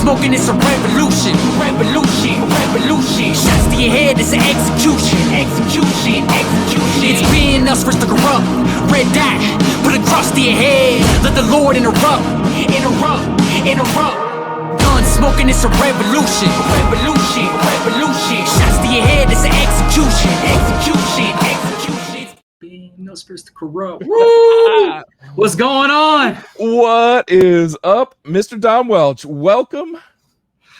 smoking, it's a revolution. Shots to your head, it's an execution. It's being us versus the corrupt. Red dot, put a cross to your head. Let the Lord interrupt. Gun smoking, it's a revolution. Shots to your head, it's an execution. Being us versus the corrupt. Woo! What's going on? What is up, Mr. Don Welch? Welcome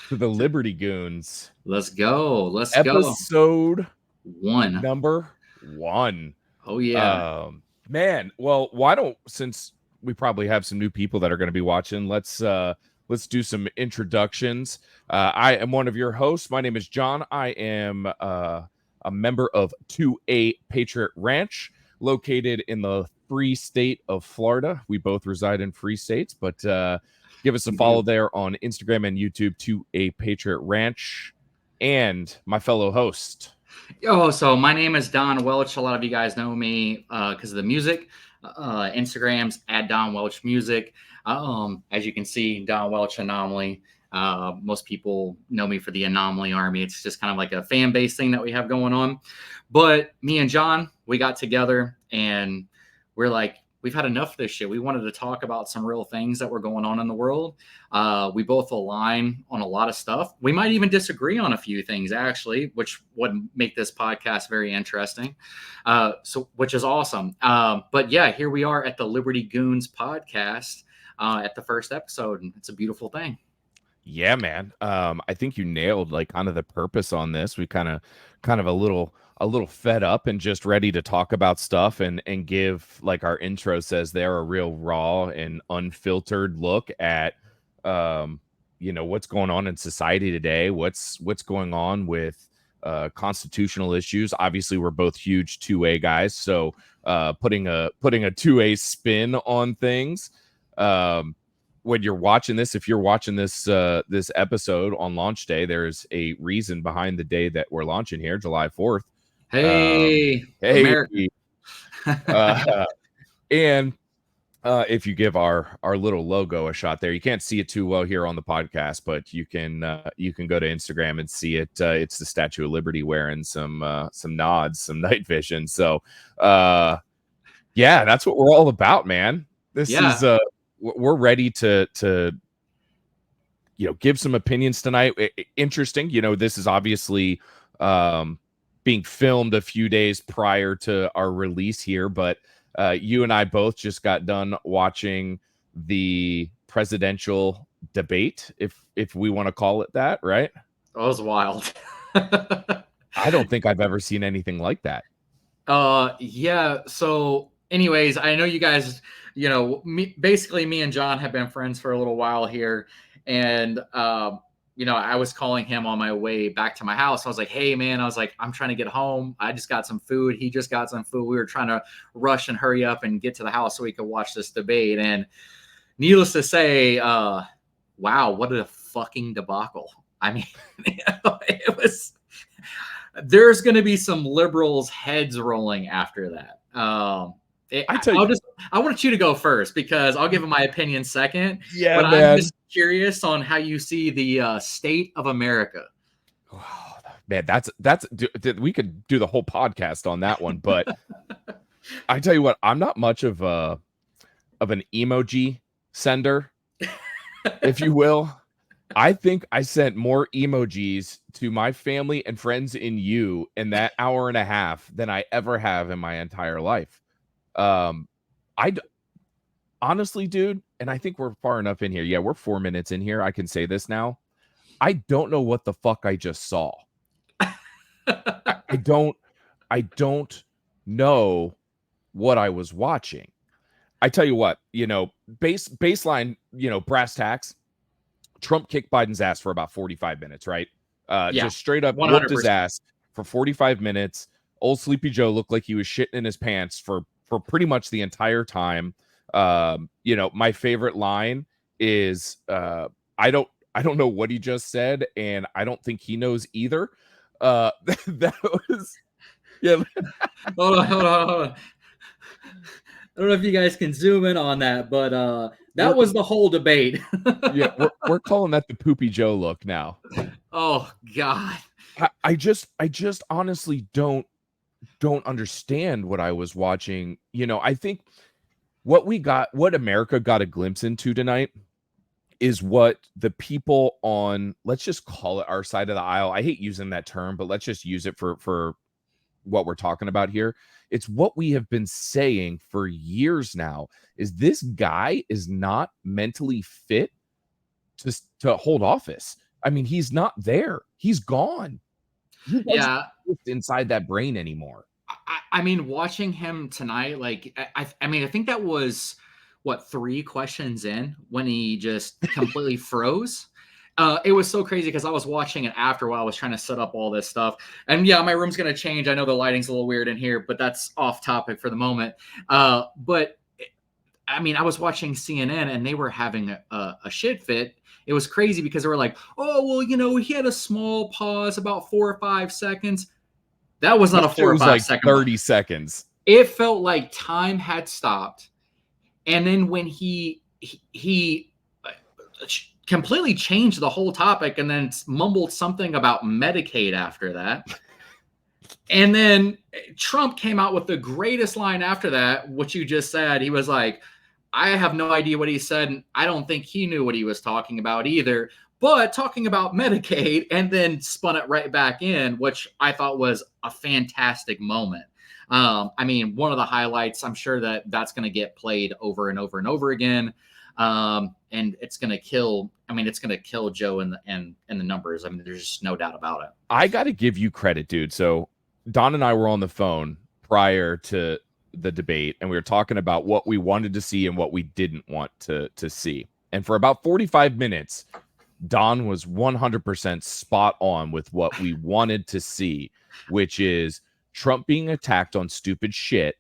to the Liberty Goons. Let's go. Episode 1. Number 1. Oh, yeah. Man, well, why don't, since we probably have some new people that are going to be watching, let's do some introductions. I am one of your hosts. My name is John. I am a member of 2A Patriot Ranch, located in the free state of Florida. We both reside in free states, but give us a follow there on Instagram and YouTube, 2A Patriot Ranch, and my fellow host. So my name is Don Welch. A lot of you guys know me because of the music. Instagram's at Don Welch Music. As you can see, Don Welch Anomaly. Most people know me for the Anomaly Army. It's just kind of like a fan base thing that we have going on. But me and John, we got together and we're like, we've had enough of this shit. We wanted to talk about some real things that were going on in the world. We both align on a lot of stuff. We might even disagree on a few things, actually, which would make this podcast very interesting. Which is awesome. But yeah, here we are at the Liberty Goons Podcast at the first episode, and it's a beautiful thing. Yeah, man. I think you nailed like kind of the purpose on this. We kind of a little fed up and just ready to talk about stuff and give, like our intro says there, a real raw and unfiltered look at what's going on in society today, what's going on with constitutional issues. Obviously, we're both huge 2A guys, so putting a 2A spin on things. When you're watching this, if you're watching this this episode on launch day, there's a reason behind the day that we're launching here, July 4th. Hey, America. And if you give our little logo a shot there, you can't see it too well here on the podcast, but you can go to Instagram and see it. It's the Statue of Liberty wearing some nods, some night vision. So yeah, that's what we're all about, man. This is we're ready to give some opinions tonight. Interesting. This is obviously being filmed a few days prior to our release here, but you and I both just got done watching the presidential debate, if we want to call it that, right? That was wild. I don't think I've ever seen anything like that. Yeah. So anyways, I know you guys, me and John have been friends for a little while here. And, I was calling him on my way back to my house. I was like, hey, man, I'm trying to get home. I just got some food. He just got some food. We were trying to rush and hurry up and get to the house so we could watch this debate. And needless to say, wow, what a fucking debacle. I mean, it was, there's going to be some liberals' heads rolling after that. I want you to go first because I'll give my opinion second. Yeah, but man. I'm just curious on how you see the state of America. Oh, man, that's we could do the whole podcast on that one, but I tell you what, I'm not much of an emoji sender, if you will. I think I sent more emojis to my family and friends in that hour and a half than I ever have in my entire life. Honestly, dude, and I think we're far enough in here. Yeah, we're 4 minutes in here. I can say this now. I don't know what the fuck I just saw. I don't know what I was watching. I tell you what, baseline, brass tacks. Trump kicked Biden's ass for about 45 minutes, right? Just straight up 100%. Whooped his ass for 45 minutes. Old Sleepy Joe looked like he was shitting in his pants for pretty much the entire time. My favorite line is I don't know what he just said, and I don't think he knows either. That was hold on. don't know if you guys can zoom in on that, but that We're was the whole debate. yeah, we're calling that the Poopy Joe look now. Oh God. I just honestly don't understand what I was watching. I think what America got a glimpse into tonight is what the people on, let's just call it our side of the aisle. I hate using that term, but let's just use it for what we're talking about here. It's what we have been saying for years now, is this guy is not mentally fit to hold office. I mean, he's not there. He's gone. He doesn't Yeah. exist inside that brain anymore. I mean, watching him tonight, like, I mean, I think that was what, 3 questions in when he just completely froze. It was so crazy because I was watching it after while I was trying to set up all this stuff. And yeah, my room's going to change. I know the lighting's a little weird in here, but that's off topic for the moment. But I mean, I was watching CNN and they were having a shit fit. It was crazy because they were like, oh, well, he had a small pause, about 4 or 5 seconds. That was not a 4 or 5 second. 30 seconds. It felt like time had stopped. And then when he completely changed the whole topic and then mumbled something about Medicaid after that. And then Trump came out with the greatest line after that, what you just said. He was like, I have no idea what he said. And I don't think he knew what he was talking about either. But talking about Medicaid, and then spun it right back in, which I thought was a fantastic moment. I mean, one of the highlights, I'm sure that's going to get played over and over and over again. And it's going to kill Joe in the numbers. I mean, there's just no doubt about it. I got to give you credit, dude. So Don and I were on the phone prior to the debate, and we were talking about what we wanted to see and what we didn't want to see. And for about 45 minutes, Don was 100% spot on with what we wanted to see, which is Trump being attacked on stupid shit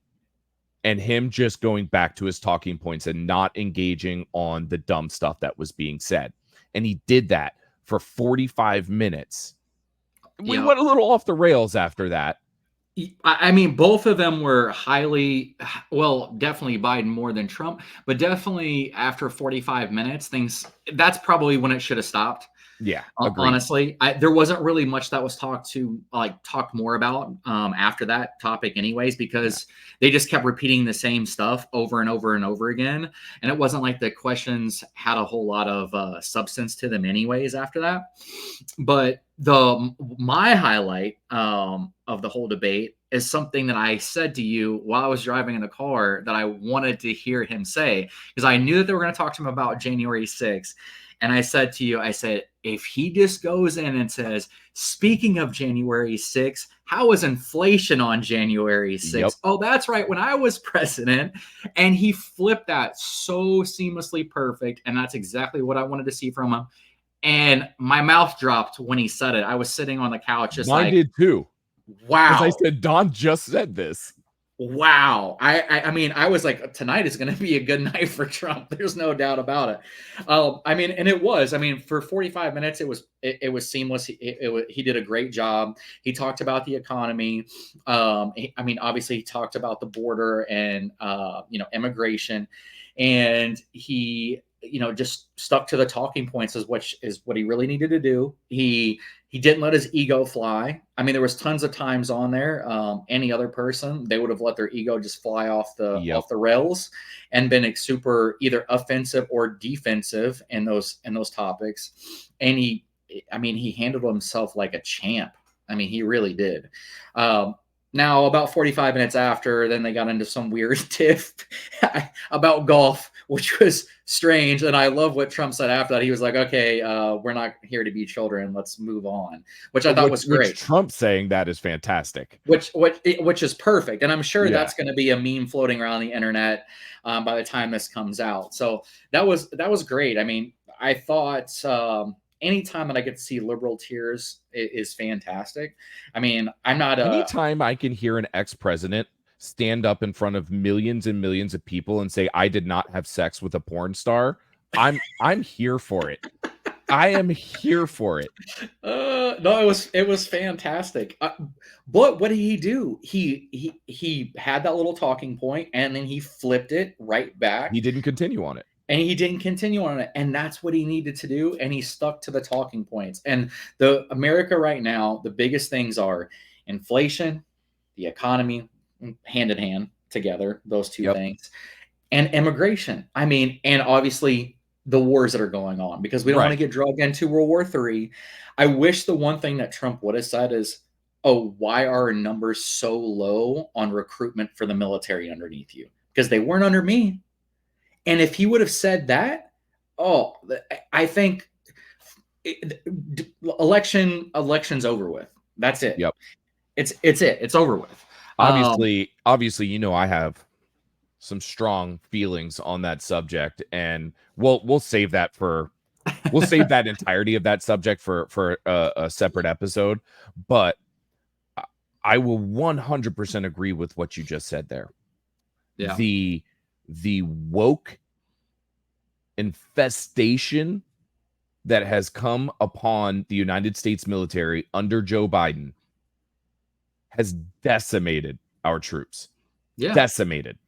and him just going back to his talking points and not engaging on the dumb stuff that was being said. And he did that for 45 minutes. We went a little off the rails after that. I mean, both of them were definitely Biden more than Trump, but definitely after 45 minutes, that's probably when it should have stopped. Yeah, honestly, there wasn't really much that was talked more about after that topic anyways, because they just kept repeating the same stuff over and over and over again. And it wasn't like the questions had a whole lot of substance to them anyways after that. But my highlight of the whole debate is something that I said to you while I was driving in the car that I wanted to hear him say, because I knew that they were going to talk to him about January 6th. And I said to you, if he just goes in and says, speaking of January 6th, how was inflation on January 6th? Yep. Oh, that's right, when I was president. And he flipped that so seamlessly perfect. And that's exactly what I wanted to see from him. And my mouth dropped when he said it. I was sitting on the couch just Mine did too. Wow. As I said, Don just said this. Wow. I mean, I was like, tonight is going to be a good night for Trump. There's no doubt about it. I mean, and it was. I mean, for 45 minutes, it was seamless. He did a great job. He talked about the economy. I mean, obviously, he talked about the border and immigration, and he just stuck to the talking points, which is what he really needed to do. He didn't let his ego fly. I mean, there was tons of times on there. Any other person, they would have let their ego just fly off the rails and been super either offensive or defensive in those topics. And he handled himself like a champ. I mean, he really did. Now, about 45 minutes after, then they got into some weird tiff about golf, which was strange. And I love what Trump said after that. He was like, okay, we're not here to be children. Let's move on, which I thought was great. Trump saying that is fantastic. Which is perfect. And I'm sure that's going to be a meme floating around the internet by the time this comes out. So that was great. I mean, I thought anytime that I get to see liberal tears is fantastic. I mean, I'm not anytime I can hear an ex-president stand up in front of millions and millions of people and say, I did not have sex with a porn star, I'm here for it. I am here for it. No, it was fantastic. But what did he do? He had that little talking point, and then he flipped it right back. He didn't continue on it. And he didn't continue on it. And that's what he needed to do. And he stuck to the talking points. And the America right now, the biggest things are inflation, the economy, hand in hand together, those two things, and immigration. I mean, and obviously the wars that are going on, because we don't want to get dragged into World War III. I wish the one thing that Trump would have said is, oh, why are numbers so low on recruitment for the military underneath you? Because they weren't under me. And if he would have said that, I think election's over with. That's it. Yep. It's over with. Obviously, I have some strong feelings on that subject, and we'll save that entirety of that subject for a separate episode. But I will 100% agree with what you just said there. Yeah. The woke infestation that has come upon the United States military under Joe Biden has decimated our troops. Yeah. Decimated.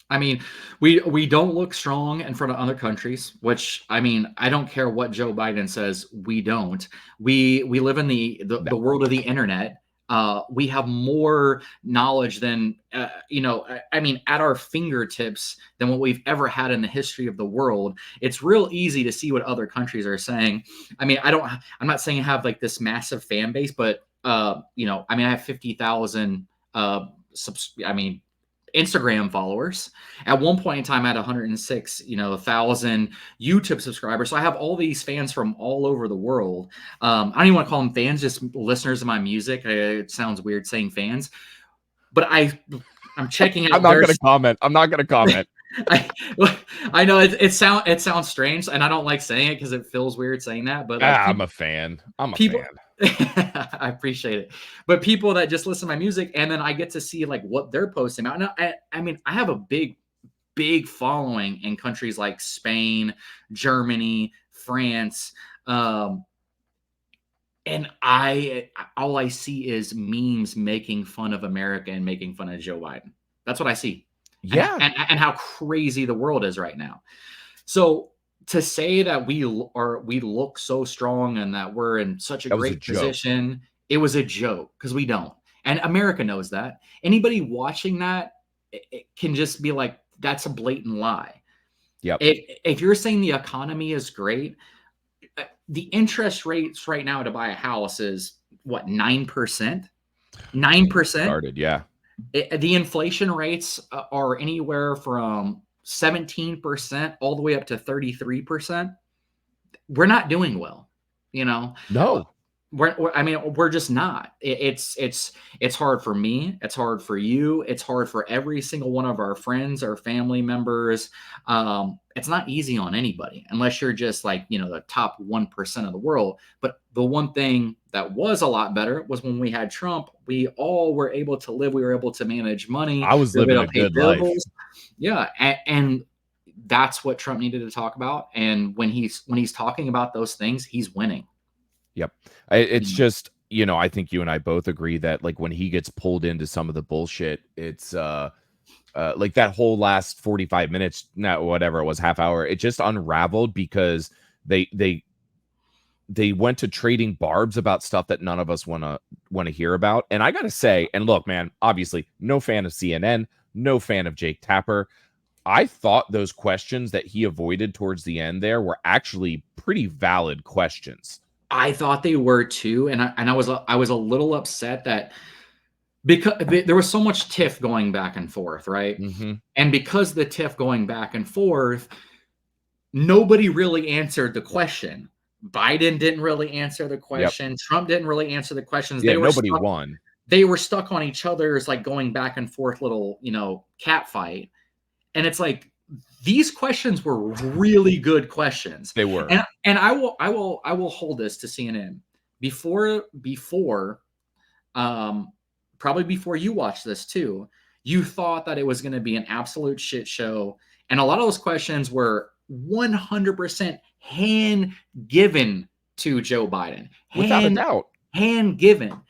I mean, we don't look strong in front of other countries, which, I mean, I don't care what Joe Biden says, we don't. We live in the world of the internet. We have more knowledge than, I mean, at our fingertips than what we've ever had in the history of the world. It's real easy to see what other countries are saying. I mean, I'm not saying I have like this massive fan base, but, I mean, I have 50,000, Instagram followers. At one point in time, I had 106,000 YouTube subscribers. So I have all these fans from all over the world. I don't even want to call them fans, just listeners of my music. It sounds weird saying fans, but I'm checking out. I'm not going to comment. I know it sounds strange, and I don't like saying it because it feels weird saying that. But I'm a fan. I'm a fan. I appreciate it. But people that just listen to my music, and then I get to see like what they're posting about. Now, I mean, I have a big following in countries like Spain, Germany, France. And all I see is memes making fun of America and making fun of Joe Biden. That's what I see. Yeah. And how crazy the world is right now. So to say that we look so strong and that we're in such a great position, it was a joke, because we don't. And America knows that. Anybody watching that, it can just be like, that's a blatant lie. Yep. If you're saying the economy is great, the interest rates right now to buy a house is what, 9%? 9%? Started, yeah. The inflation rates are anywhere from 17% all the way up to 33%. We're not doing well, No. We're just not. It's hard for me. It's hard for you. It's hard for every single one of our friends, our family members. It's not easy on anybody unless you're just like, the top 1% of the world. But the one thing that was a lot better was when we had Trump, we all were able to live. We were able to manage money. I was living a good life. Yeah. And that's what Trump needed to talk about. And when he's talking about those things, he's winning. Yep. It's just, I think you and I both agree that like when he gets pulled into some of the bullshit, it's like that whole last 45 minutes, not whatever it was, half hour, it just unraveled because they went to trading barbs about stuff that none of us want to hear about. And I got to say, and look, man, obviously no fan of CNN, no fan of Jake Tapper. I thought those questions that he avoided towards the end there were actually pretty valid questions. I thought they were too, and I was a little upset that because there was so much tiff going back and forth, right? Mm-hmm. And because the tiff going back and forth, nobody really answered the question. Biden didn't really answer the question. Yep. Trump didn't really answer the questions. Yeah, nobody won. They were stuck on each other's like going back and forth little, cat fight, and it's like, these questions were really good questions. They were. And I will hold this to CNN. Before probably before you watched this too, you thought that it was going to be an absolute shit show. And a lot of those questions were 100% hand given to Joe Biden. Without a doubt. hand given.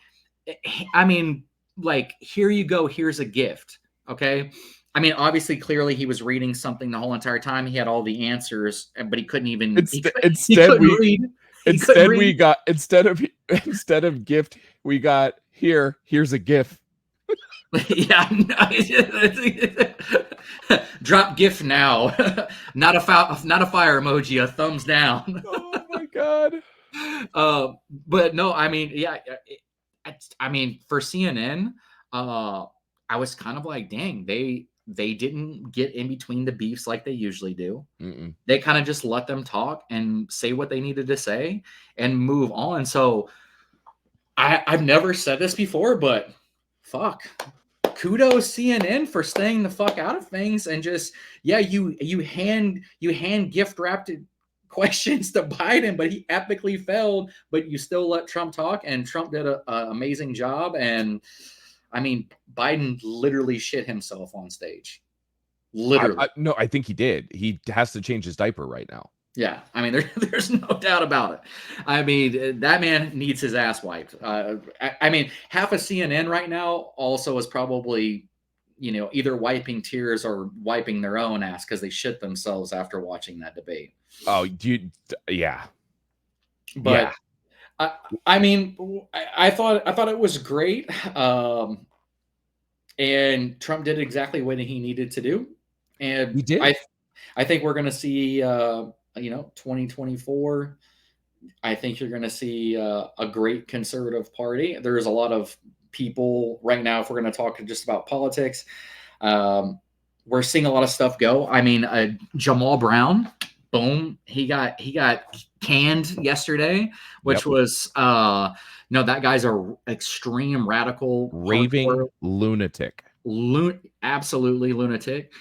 I mean, like, here you go. Here's a gift. Okay. I mean, obviously, clearly he was reading something the whole entire time. He had all the answers, but he couldn't even, he Instead couldn't we read. He couldn't read. got instead of gift, we got here's a gif. Yeah. Drop GIF now. Not a fire emoji, a thumbs down. Oh my God. But no, I mean, yeah, I mean, for CNN, I was kind of like, dang, they didn't get in between the beefs like they usually do. Mm-mm. They kind of just let them talk and say what they needed to say and move on. So I've never said this before, but fuck. Kudos CNN for staying the fuck out of things and just, yeah, you hand gift wrapped questions to Biden, but he epically failed, but you still let Trump talk, and Trump did an amazing job. And I mean, Biden literally shit himself on stage. Literally. No, I think he did. He has to change his diaper right now. Yeah, I mean, there's no doubt about it. I mean, that man needs his ass wiped. I mean, half of CNN right now also is probably, either wiping tears or wiping their own ass because they shit themselves after watching that debate. Oh, yeah. But yeah. I mean, I thought it was great, and Trump did exactly what he needed to do, and he did. I think we're going to see. 2024, I think you're going to see a great conservative party. There's a lot of people right now, if we're going to talk just about politics, we're seeing a lot of stuff go. I mean, Jamal Brown, boom, he got canned yesterday, which was no, that guy's a extreme radical raving lunatic. Absolutely lunatic.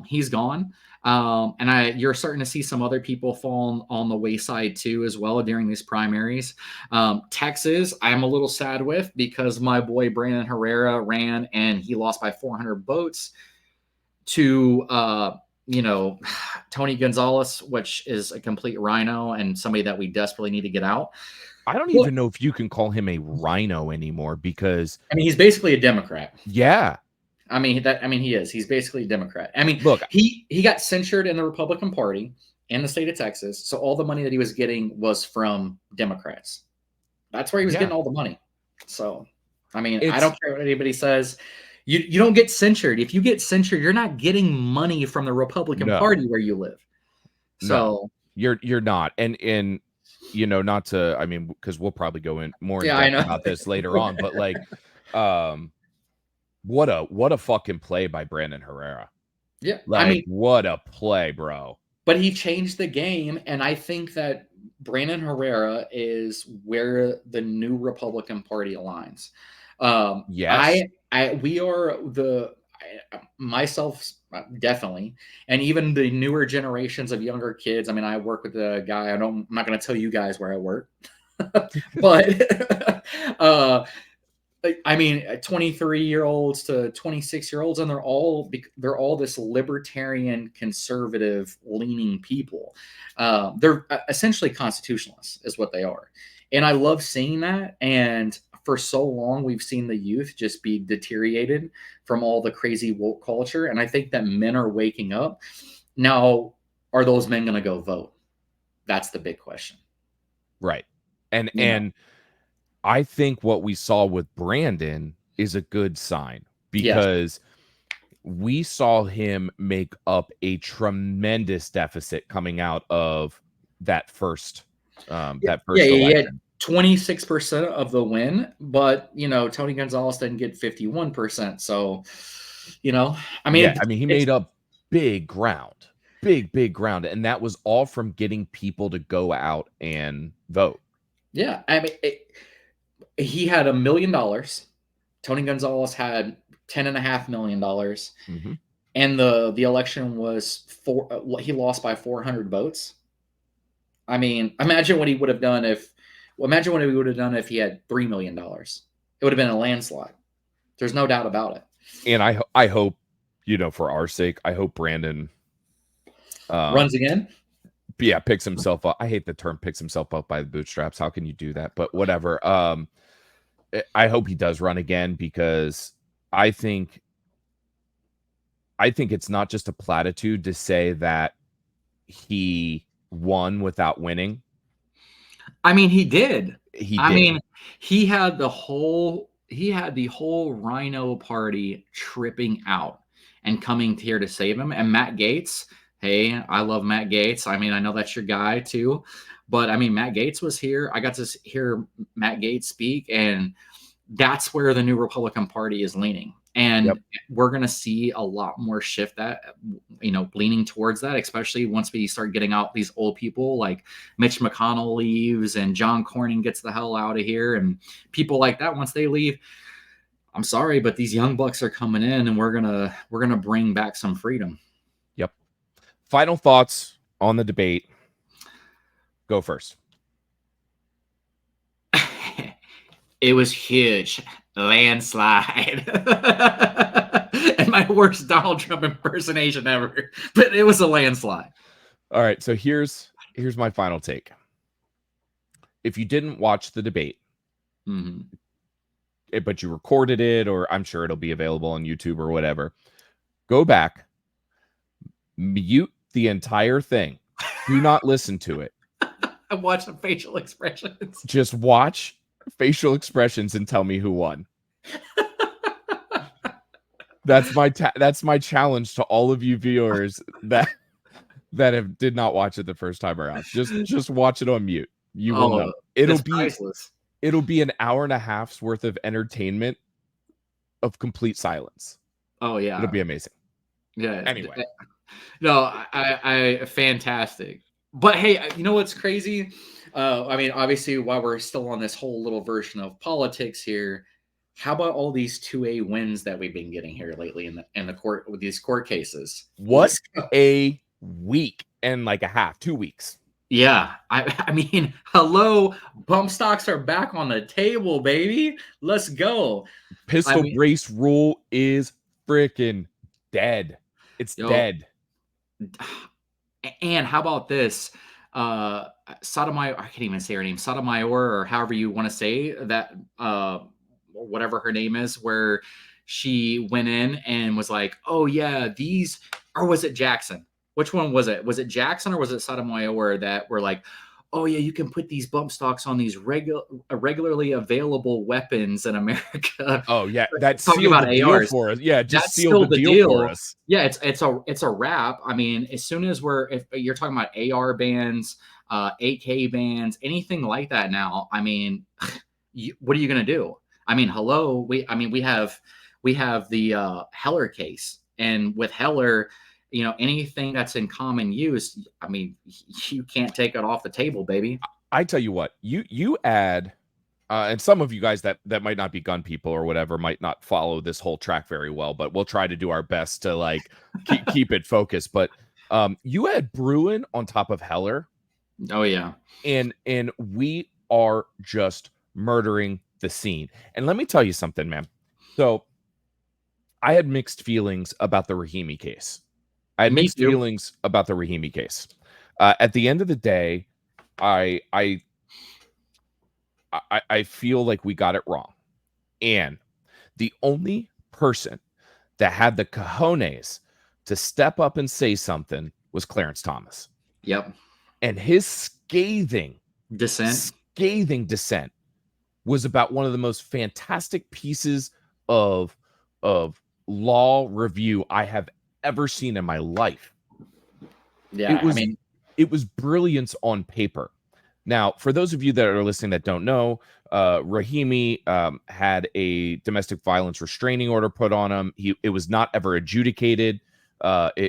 He's gone. And you're starting to see some other people fall on the wayside too, as well, during these primaries. Texas, I'm a little sad with, because my boy Brandon Herrera ran and he lost by 400 votes to, Tony Gonzalez, which is a complete rhino and somebody that we desperately need to get out. I don't even know if you can call him a rhino anymore, because I mean, he's basically a Democrat. Yeah. I mean, he is. He's basically a Democrat. I mean, look, he got censured in the Republican Party in the state of Texas. So all the money that he was getting was from Democrats. That's where he was getting all the money. So, I mean, I don't care what anybody says. You don't get censured. If you get censured, you're not getting money from the Republican Party where you live. So you're not. And not to, I mean, because we'll probably go in more in depth about this later on, but like, what a fucking play by Brandon Herrera. Yeah. Like, I mean, what a play, bro. But he changed the game. And I think that Brandon Herrera is where the new Republican Party aligns. Yes. We are myself, definitely. And even the newer generations of younger kids. I mean, I work with a guy, I'm not going to tell you guys where I work, but, I mean, 23-year-olds to 26-year-olds, and they're all this libertarian, conservative leaning people. They're essentially constitutionalists, is what they are, and I love seeing that. And for so long, we've seen the youth just be deteriorated from all the crazy woke culture, and I think that men are waking up now. Are those men going to go vote? That's the big question, right? And I think what we saw with Brandon is a good sign, because we saw him make up a tremendous deficit coming out of that first election. He had 26% of the win, but Tony Gonzalez didn't get 51%. So, I mean, he made up big ground, big ground, and that was all from getting people to go out and vote. Yeah, I mean, he had $1 million. Tony Gonzalez had $10.5 million. Mm-hmm. And the election was he lost by 400 votes. I mean, imagine what he would have done if he had $3 million. It would have been a landslide. There's no doubt about it. And I hope, for our sake, I hope Brandon runs again. picks himself up. I hate the term picks himself up by the bootstraps. How can you do that? But whatever. I hope he does run again, because I think it's not just a platitude to say that he won without winning. I mean, he did. He I did. mean, he had the whole Rhino party tripping out and coming here to save him. And Matt Gaetz, hey, I love Matt Gaetz. I mean, I know that's your guy too, but I mean, Matt Gaetz was here. I got to hear Matt Gaetz speak, and that's where the new Republican Party is leaning. And we're going to see a lot more shift that, leaning towards that, especially once we start getting out these old people like Mitch McConnell leaves and John Cornyn gets the hell out of here. And people like that, once they leave, I'm sorry, but these young bucks are coming in, and we're going to bring back some freedom. Yep. Final thoughts on the debate. Go first. It was huge. Landslide. And my worst Donald Trump impersonation ever. But it was a landslide. All right. So here's my final take. If you didn't watch the debate, but you recorded it, or I'm sure it'll be available on YouTube or whatever, go back, mute the entire thing. Do not listen to it. I watched the facial expressions. Just watch facial expressions and tell me who won. That's my challenge to all of you viewers that did not watch it the first time around. Just watch it on mute. You will know. It'll be an hour and a half's worth of entertainment of complete silence. Oh yeah. It'll be amazing. Yeah. Anyway. No, I fantastic. But hey, you know what's crazy? I mean, obviously, while we're still on this whole little version of politics here, how about all these 2A wins that we've been getting here lately in the court with these court cases? What a week and like a half, 2 weeks. Yeah, I mean, hello, bump stocks are back on the table, baby. Let's go. Pistol brace rule is freaking dead. It's dead. And how about this? Sotomayor, I can't even say her name, Sotomayor, or however you want to say that, whatever her name is, where she went in and was like, oh yeah, or was it Jackson? Which one was it? Was it Jackson or was it Sotomayor that were like, oh yeah, you can put these bump stocks on these regularly available weapons in America. Oh yeah, that's sealed the deal for us. Yeah, just sealed the deal for us. Yeah, it's a wrap. I mean, as soon as if you're talking about AR bans, AK bans, anything like that now, I mean, what are you going to do? I mean, hello, we have the Heller case, and with Heller, anything that's in common use, I mean, you can't take it off the table, baby. I tell you what, you add, and some of you guys that might not be gun people or whatever might not follow this whole track very well, but we'll try to do our best to like keep it focused. But you add Bruin on top of Heller. Oh yeah, and we are just murdering the scene. And let me tell you something, man. So I had mixed feelings about the Rahimi case. At the end of the day, I feel like we got it wrong. And the only person that had the cojones to step up and say something was Clarence Thomas. Yep. And his scathing dissent was about one of the most fantastic pieces of law review I have ever seen in my life. Yeah, it was brilliance on paper. Now, for those of you that are listening that don't know, Rahimi had a domestic violence restraining order put on him. It was not ever adjudicated.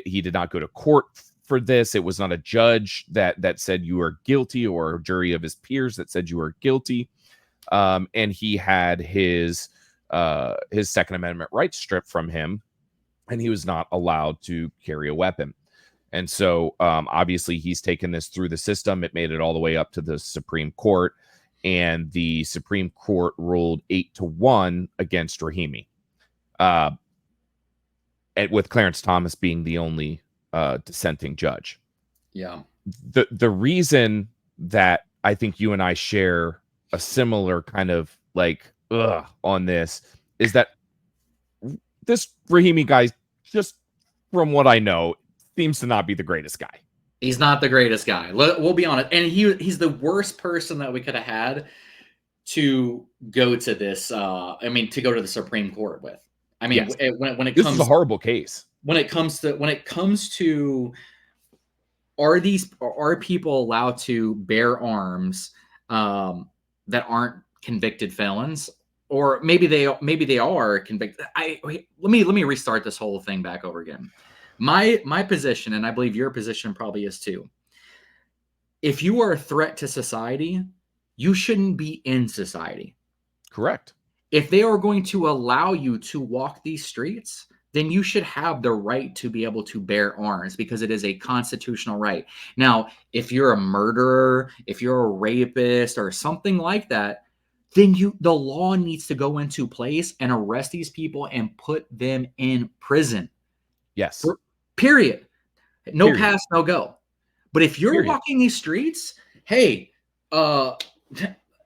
He did not go to court for this. It was not a judge that said you are guilty, or a jury of his peers that said you are guilty. And he had his Second Amendment rights stripped from him, and he was not allowed to carry a weapon. And so obviously he's taken this through the system. It made it all the way up to the Supreme Court, and the Supreme Court ruled 8-1 against Rahimi, with Clarence Thomas being the only dissenting judge. Yeah. the reason that I think you and I share a similar kind of like on this is that this Rahimi guy, just from what I know, seems to not be the greatest guy. He's not the greatest guy. We'll be honest. And he's the worst person that we could have had to go to this. To go to the Supreme Court with. I mean, Yes. when it This comes, is a horrible case. When it comes to, are people allowed to bear arms that aren't convicted felons, or maybe they are convicted? Let me restart this whole thing back over again. My position, and I believe your position probably is too. If you are a threat to society, you shouldn't be in society. Correct. If they are going to allow you to walk these streets, then you should have the right to be able to bear arms, because it is a constitutional right. Now, if you're a murderer, if you're a rapist or something like that, then the law needs to go into place and arrest these people and put them in prison. Yes. Period. No pass, no go. But if you're walking these streets, hey,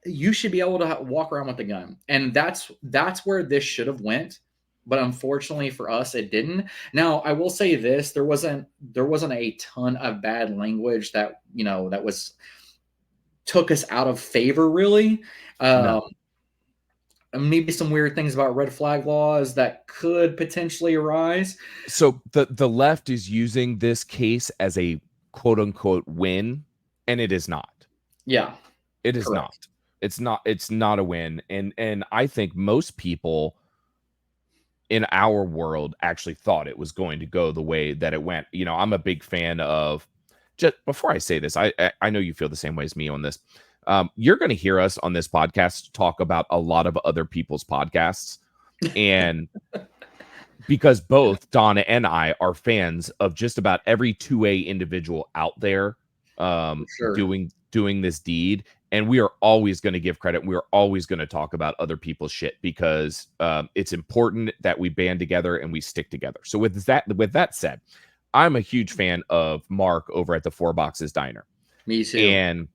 you should be able to walk around with a gun. And that's where this should have went. But unfortunately for us, it didn't. Now, I will say this: there wasn't a ton of bad language that took us out of favor, really. No. Maybe some weird things about red flag laws that could potentially arise. So the left is using this case as a quote unquote win, and it is not. Yeah, it is not. It's not a win. And I think most people in our world actually thought it was going to go the way that it went. I'm a big fan of, just before I say this, I know you feel the same way as me on this. You're going to hear us on this podcast talk about a lot of other people's podcasts. And because both Donna and I are fans of just about every 2A individual out there doing this deed. And we are always going to give credit. We are always going to talk about other people's shit, because it's important that we band together and we stick together. So with that said, I'm a huge fan of Mark over at the Four Boxes Diner. Me too. And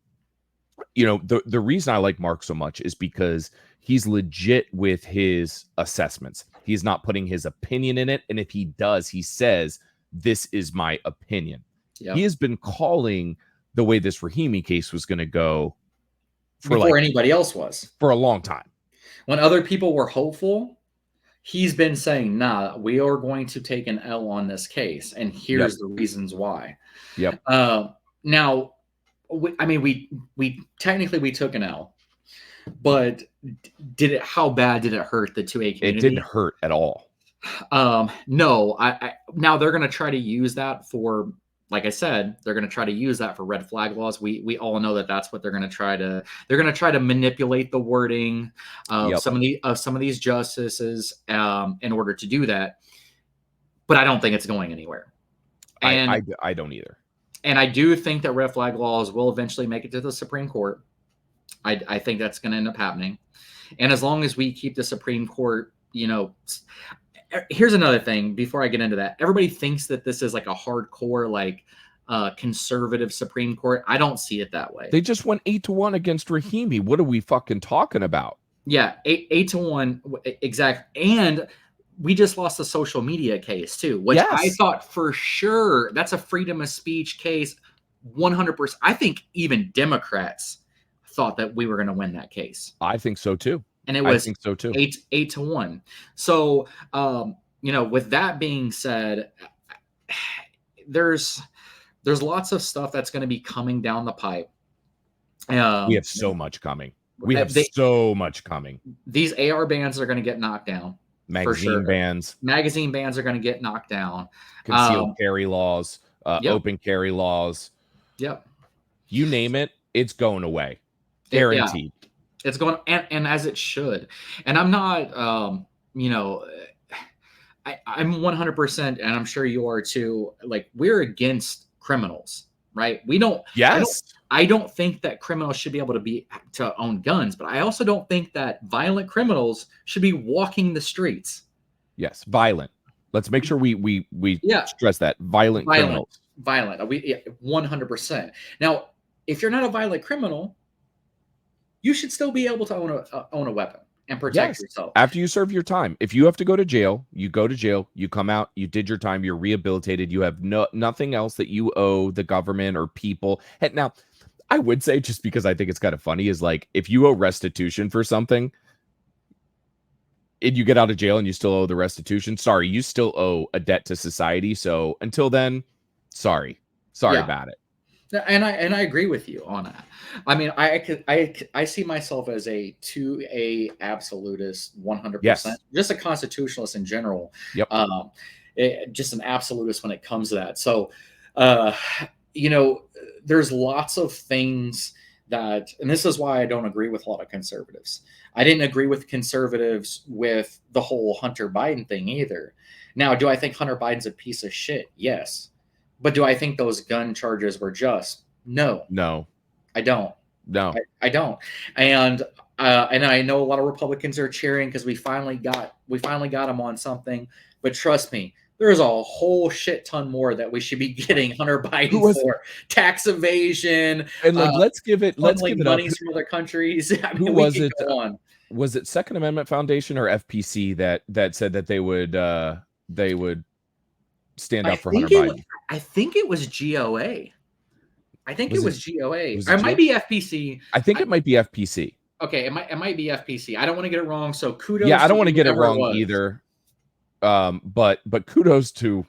the reason I like Mark so much is because he's legit with his assessments. He's not putting his opinion in it. And if he does, he says, this is my opinion. Yep. He has been calling the way this Rahimi case was going to go before anybody else was, for a long time. When other people were hopeful, he's been saying, nah, we are going to take an L on this case. And here's the reasons why. Yep. Now, we technically took an L, but how bad did it hurt the 2A community? It didn't hurt at all. No, now they're going to try to use that for, like I said, they're going to try to use that for red flag laws. We all know that that's what they're going to try to. They're going to try to manipulate the wording of some of these justices in order to do that. But I don't think it's going anywhere. And I don't either. And I do think that red flag laws will eventually make it to the Supreme Court. I think that's going to end up happening. And as long as we keep the Supreme Court, here's another thing before I get into that. Everybody thinks that this is like a hardcore, conservative Supreme Court. I don't see it that way. They just went 8-1 against Rahimi. What are we fucking talking about? Yeah, 8-1. Exactly. And we just lost the social media case too, which I thought for sure that's a freedom of speech case. 100%. I think even Democrats thought that we were going to win that case. I think so too. And it was 8-1. So, with that being said, there's lots of stuff that's going to be coming down the pipe. We have so much coming. So much coming. These AR bans are going to get knocked down. Magazine bans are going to get knocked down. Concealed carry laws, open carry laws. Yep. You name it, it's going away. Guaranteed. It's going, and as it should. And I'm not, I'm 100%, and I'm sure you are too. We're against criminals, right? We don't. Yes. I don't think that criminals should be able to own guns, but I also don't think that violent criminals should be walking the streets. Yes, violent. Let's make sure we stress that violent criminals. violent. 100%. Now, if you're not a violent criminal, you should still be able to own a weapon and protect yourself. After you serve your time. If you have to go to jail, you go to jail, you come out, you did your time, you're rehabilitated, you have nothing else that you owe the government or people. And now, I would say, just because I think it's kind of funny, is like, if you owe restitution for something and you get out of jail and you still owe the restitution, sorry, you still owe a debt to society. So until then, sorry about it. And I agree with you on that. I mean, I see myself as a absolutist 100%. Yes. Just a constitutionalist in general. Yep. Just an absolutist when it comes to that. So, there's lots of things that, and this is why I don't agree with a lot of conservatives. I didn't agree with conservatives with the whole Hunter Biden thing either. Now, do I think Hunter Biden's a piece of shit? Yes. But do I think those gun charges were just? No. I don't. No. I don't. And I know a lot of Republicans are cheering because we finally got them on something. But trust me, there's a whole shit ton more that we should be getting Hunter Biden for. Tax evasion. And let's give it monies from other countries. I mean, who was it? Was it Second Amendment Foundation or FPC that said that they would stand up for Hunter Biden? I think it was GOA. It was GOA. Was or it might be FPC. I think it might be FPC. Okay, it might be FPC. I don't want to get it wrong. So kudos. Yeah, I don't want to get it wrong either. But kudos to,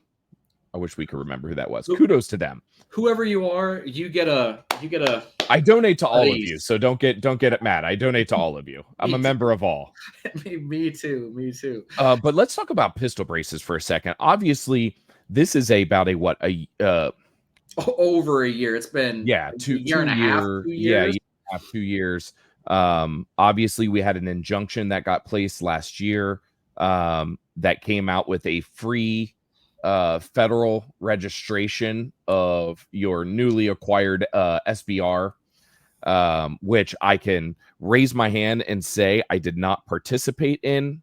I wish we could remember who that was. Kudos to them. Whoever you are, you get a. I donate to all of you, so don't get it mad. I donate to all of you. I'm a member of all. Me too. But let's talk about pistol braces for a second. Obviously, this is about over a year. It's been 2 years. 2 years. Obviously, we had an injunction that got placed last year that came out with a free federal registration of your newly acquired SBR, which I can raise my hand and say I did not participate in.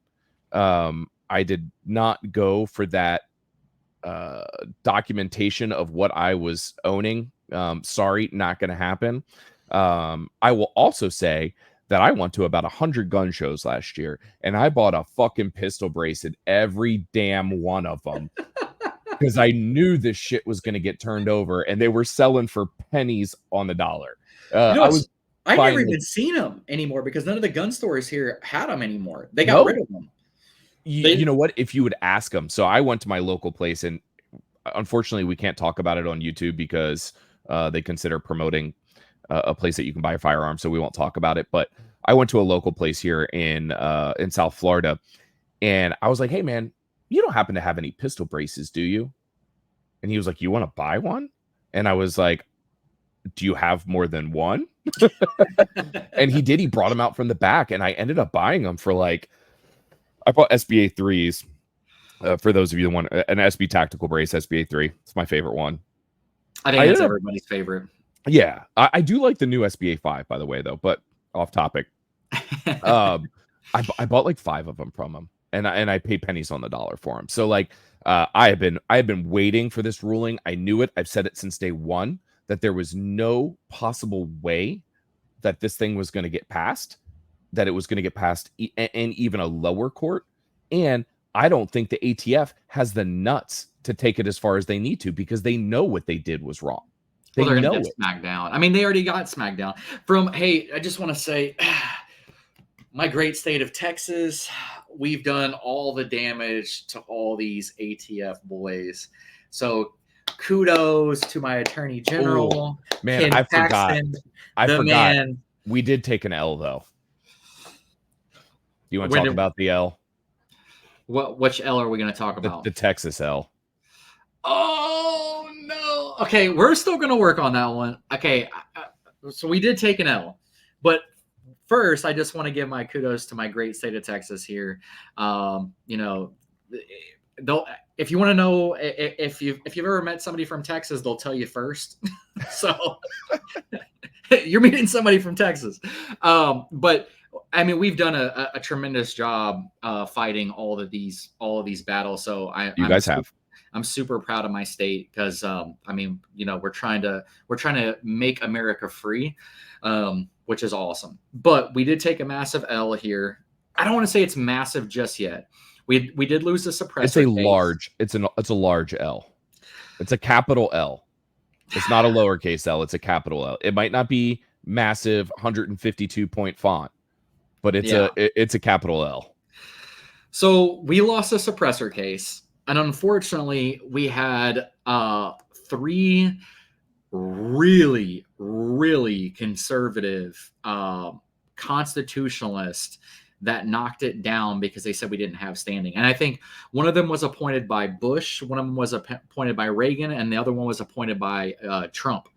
I did not go for that documentation of what I was owning. Sorry, not going to happen. I will also say that I went to about 100 gun shows last year, and I bought a fucking pistol brace at every damn one of them because I knew this shit was going to get turned over, and they were selling for pennies on the dollar. I've never even seen them anymore because none of the gun stores here had them anymore. They got rid of them. You know what? If you would ask them. So I went to my local place, and unfortunately we can't talk about it on YouTube because they consider promoting a place that you can buy a firearm. So we won't talk about it. But I went to a local place here in South Florida, and I was like, hey man, you don't happen to have any pistol braces, do you? And he was like, you want to buy one? And I was like, do you have more than one? And he did. He brought them out from the back, and I ended up buying them for I bought SBA 3s. For those of you that want an SB tactical brace, SBA 3. It's my favorite one. I think it's everybody's favorite. Yeah. I do like the new SBA 5, by the way, though, but off topic. I bought 5 of them from him, and I paid pennies on the dollar for them. So I have been waiting for this ruling. I knew it. I've said it since day one that there was no possible way that this thing was going to get passed, that it was going to get passed in even a lower court. And I don't think the ATF has the nuts to take it as far as they need to because they know what they did was wrong. They're going to get smacked down. I mean, they already got smacked down. I just want to say, my great state of Texas, we've done all the damage to all these ATF boys. So kudos to my attorney general. Oh, man, Ken I Paxton, forgot. Man. We did take an L, though. Do you want to talk about the L? Which L are we going to talk about? The Texas L. Oh, no. Okay, we're still going to work on that one. Okay, so we did take an L. But first, I just want to give my kudos to my great state of Texas here. If you want to know if you've ever met somebody from Texas, they'll tell you first. So you're meeting somebody from Texas. But I mean, we've done a tremendous job fighting all of these battles. So you guys have. I'm super proud of my state because I mean, you know, we're trying to make America free, which is awesome. But we did take a massive L here. I don't want to say it's massive just yet. We did lose the suppressor. It's a large. It's a large L. It's a capital L. It's not a lowercase L. It's a capital L. It might not be massive 152 point font, but it's a capital L. So we lost a suppressor case, and unfortunately, we had 3 really, really conservative constitutionalists that knocked it down because they said we didn't have standing. And I think one of them was appointed by Bush, one of them was appointed by Reagan, and the other one was appointed by Trump.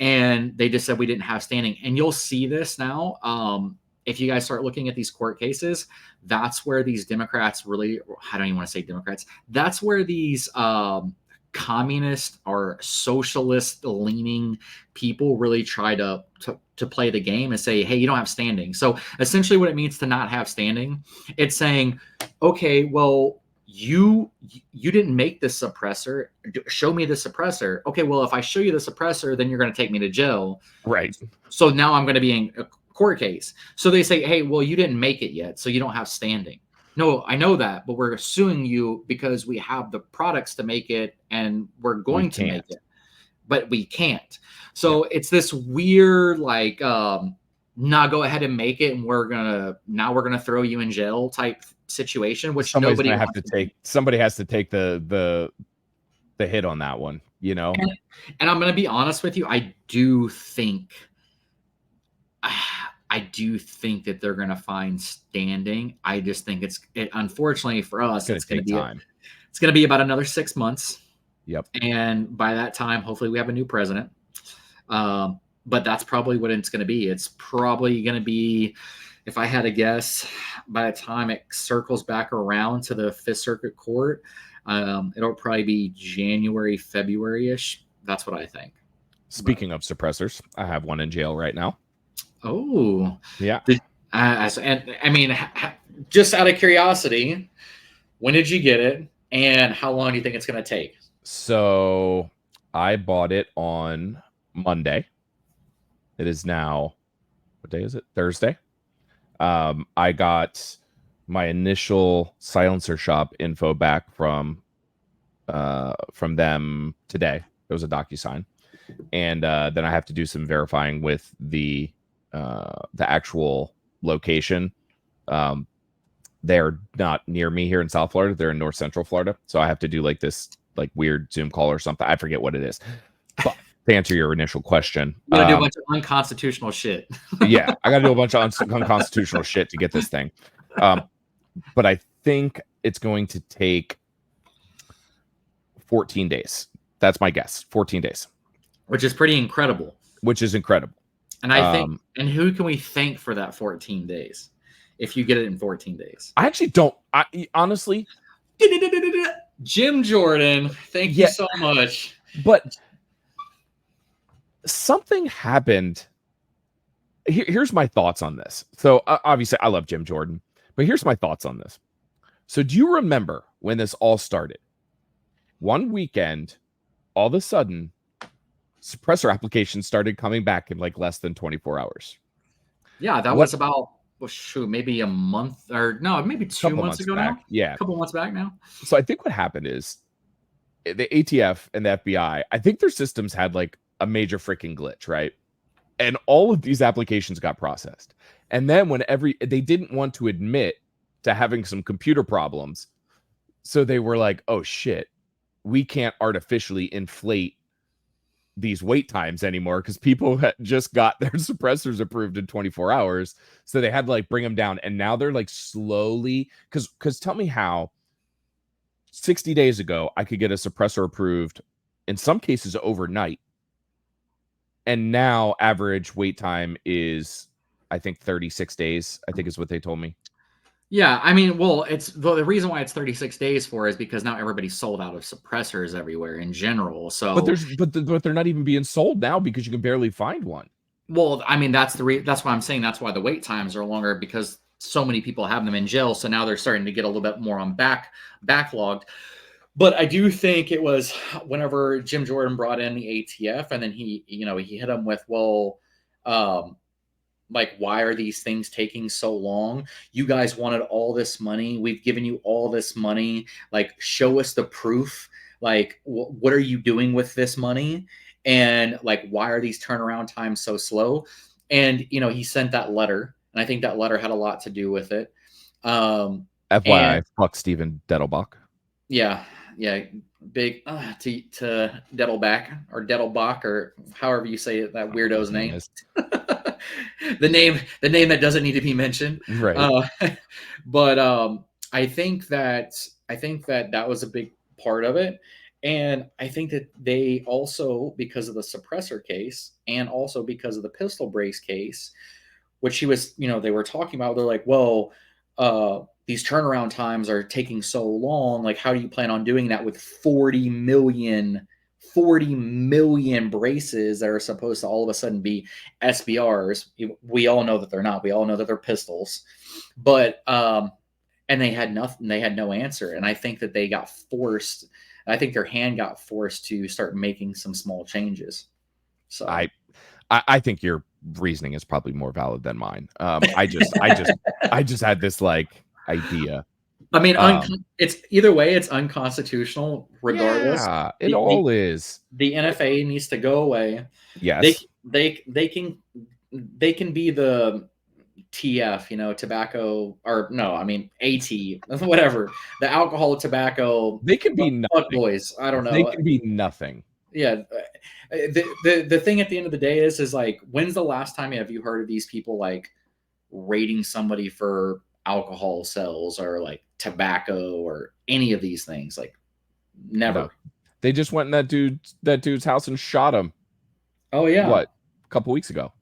And they just said we didn't have standing. And you'll see this now. If you guys start looking at these court cases, that's where these Democrats really, I don't even want to say Democrats, that's where these communist or socialist leaning people really try to play the game and say, hey, you don't have standing. So essentially what it means to not have standing, it's saying, okay, well, you didn't make the suppressor. Show me the suppressor. Okay, well, if I show you the suppressor, then you're going to take me to jail. Right. So now I'm going to be in a court case. So they say, hey, well, you didn't make it yet, so you don't have standing. No, I know that, but we're suing you because we have the products to make it and we're going to make it, but we can't. So it's this weird, like, nah, go ahead and make it, and we're gonna throw you in jail type situation, which somebody has to take the hit on that one, you know. And I'm gonna be honest with you, I do think that they're going to find standing. I just think unfortunately for us, it's going to be about another 6 months. Yep. And by that time, hopefully we have a new president. But that's probably what it's going to be. It's probably going to be, if I had to guess, by the time it circles back around to the Fifth Circuit Court, it'll probably be January, February-ish. That's what I think. Speaking of suppressors, I have one in jail right now. Oh, yeah. And I mean, just out of curiosity, when did you get it, and how long do you think it's going to take? So I bought it on Monday. It is now, what day is it? Thursday. I got my initial silencer shop info back from them today. It was a DocuSign, and then I have to do some verifying with the actual location. They're not near me here in South Florida. They're in North Central Florida. So I have to do like this like weird Zoom call or something. I forget what it is. But to answer your initial question, you gotta do a bunch of unconstitutional shit. Yeah, I gotta do a bunch of unconstitutional shit to get this thing. But I think it's going to take 14 days. That's my guess. 14 days. Which is pretty incredible. And I think, and who can we thank for that 14 days? If you get it in 14 days, I actually don't. Honestly, Jim Jordan, thank you so much. But something happened. Here's my thoughts on this. So obviously, I love Jim Jordan, but here's my thoughts on this. So do you remember when this all started? One weekend, all of a sudden, suppressor applications started coming back in like less than 24 hours. Yeah, that was about maybe a month or no, maybe 2 months ago back. now. Yeah, a couple months back now. So I think what happened is the ATF and the FBI, I think their systems had like a major freaking glitch, right? And all of these applications got processed. And then they didn't want to admit to having some computer problems. So they were like, oh shit, we can't artificially inflate these wait times anymore because people had just got their suppressors approved in 24 hours. So they had to like bring them down. And now they're like slowly, because tell me how 60 days ago, I could get a suppressor approved in some cases overnight. And now average wait time is, I think 36 days, I think is what they told me. Yeah, I mean, well, the reason why it's 36 days for is because now everybody's sold out of suppressors everywhere in general. So, but they're not even being sold now because you can barely find one. Well, I mean, that's why I'm saying that's why the wait times are longer, because so many people have them in jail. So now they're starting to get a little bit more on backlogged. But I do think it was whenever Jim Jordan brought in the ATF, and then he hit him with, well, um, like, why are these things taking so long? You guys wanted all this money. We've given you all this money. Like, show us the proof. Like, what are you doing with this money? And like, why are these turnaround times so slow? And he sent that letter, and I think that letter had a lot to do with it. FYI, And fuck Steven Dettelbach. yeah, big to Dettelbach or Dettelbach or however you say it, that weirdo's name. the name that doesn't need to be mentioned, right? But I think that that was a big part of it, and I think that they also, because of the suppressor case and also because of the pistol brace case, which they were talking about, they're like, well, these turnaround times are taking so long. Like, how do you plan on doing that with 40 million braces that are supposed to all of a sudden be SBRs? We all know that they're not. We all know that they're pistols. But and they had nothing. They had no answer. And I think that they got forced. I think their hand got forced to start making some small changes. So I think your reasoning is probably more valid than mine. I just had this like idea. I mean, it's either way, it's unconstitutional regardless. Yeah, it all is. The NFA needs to go away. Yes. They can be the TF, tobacco, or no, I mean AT, whatever. The alcohol, tobacco. They can be nothing. Boys, I don't know. They can be nothing. Yeah. The thing at the end of the day is like, when's the last time have you heard of these people like rating somebody for alcohol sales or like tobacco or any of these things? Like, never. No. They just went in that dude's house and shot him. Oh yeah. What? A couple weeks ago.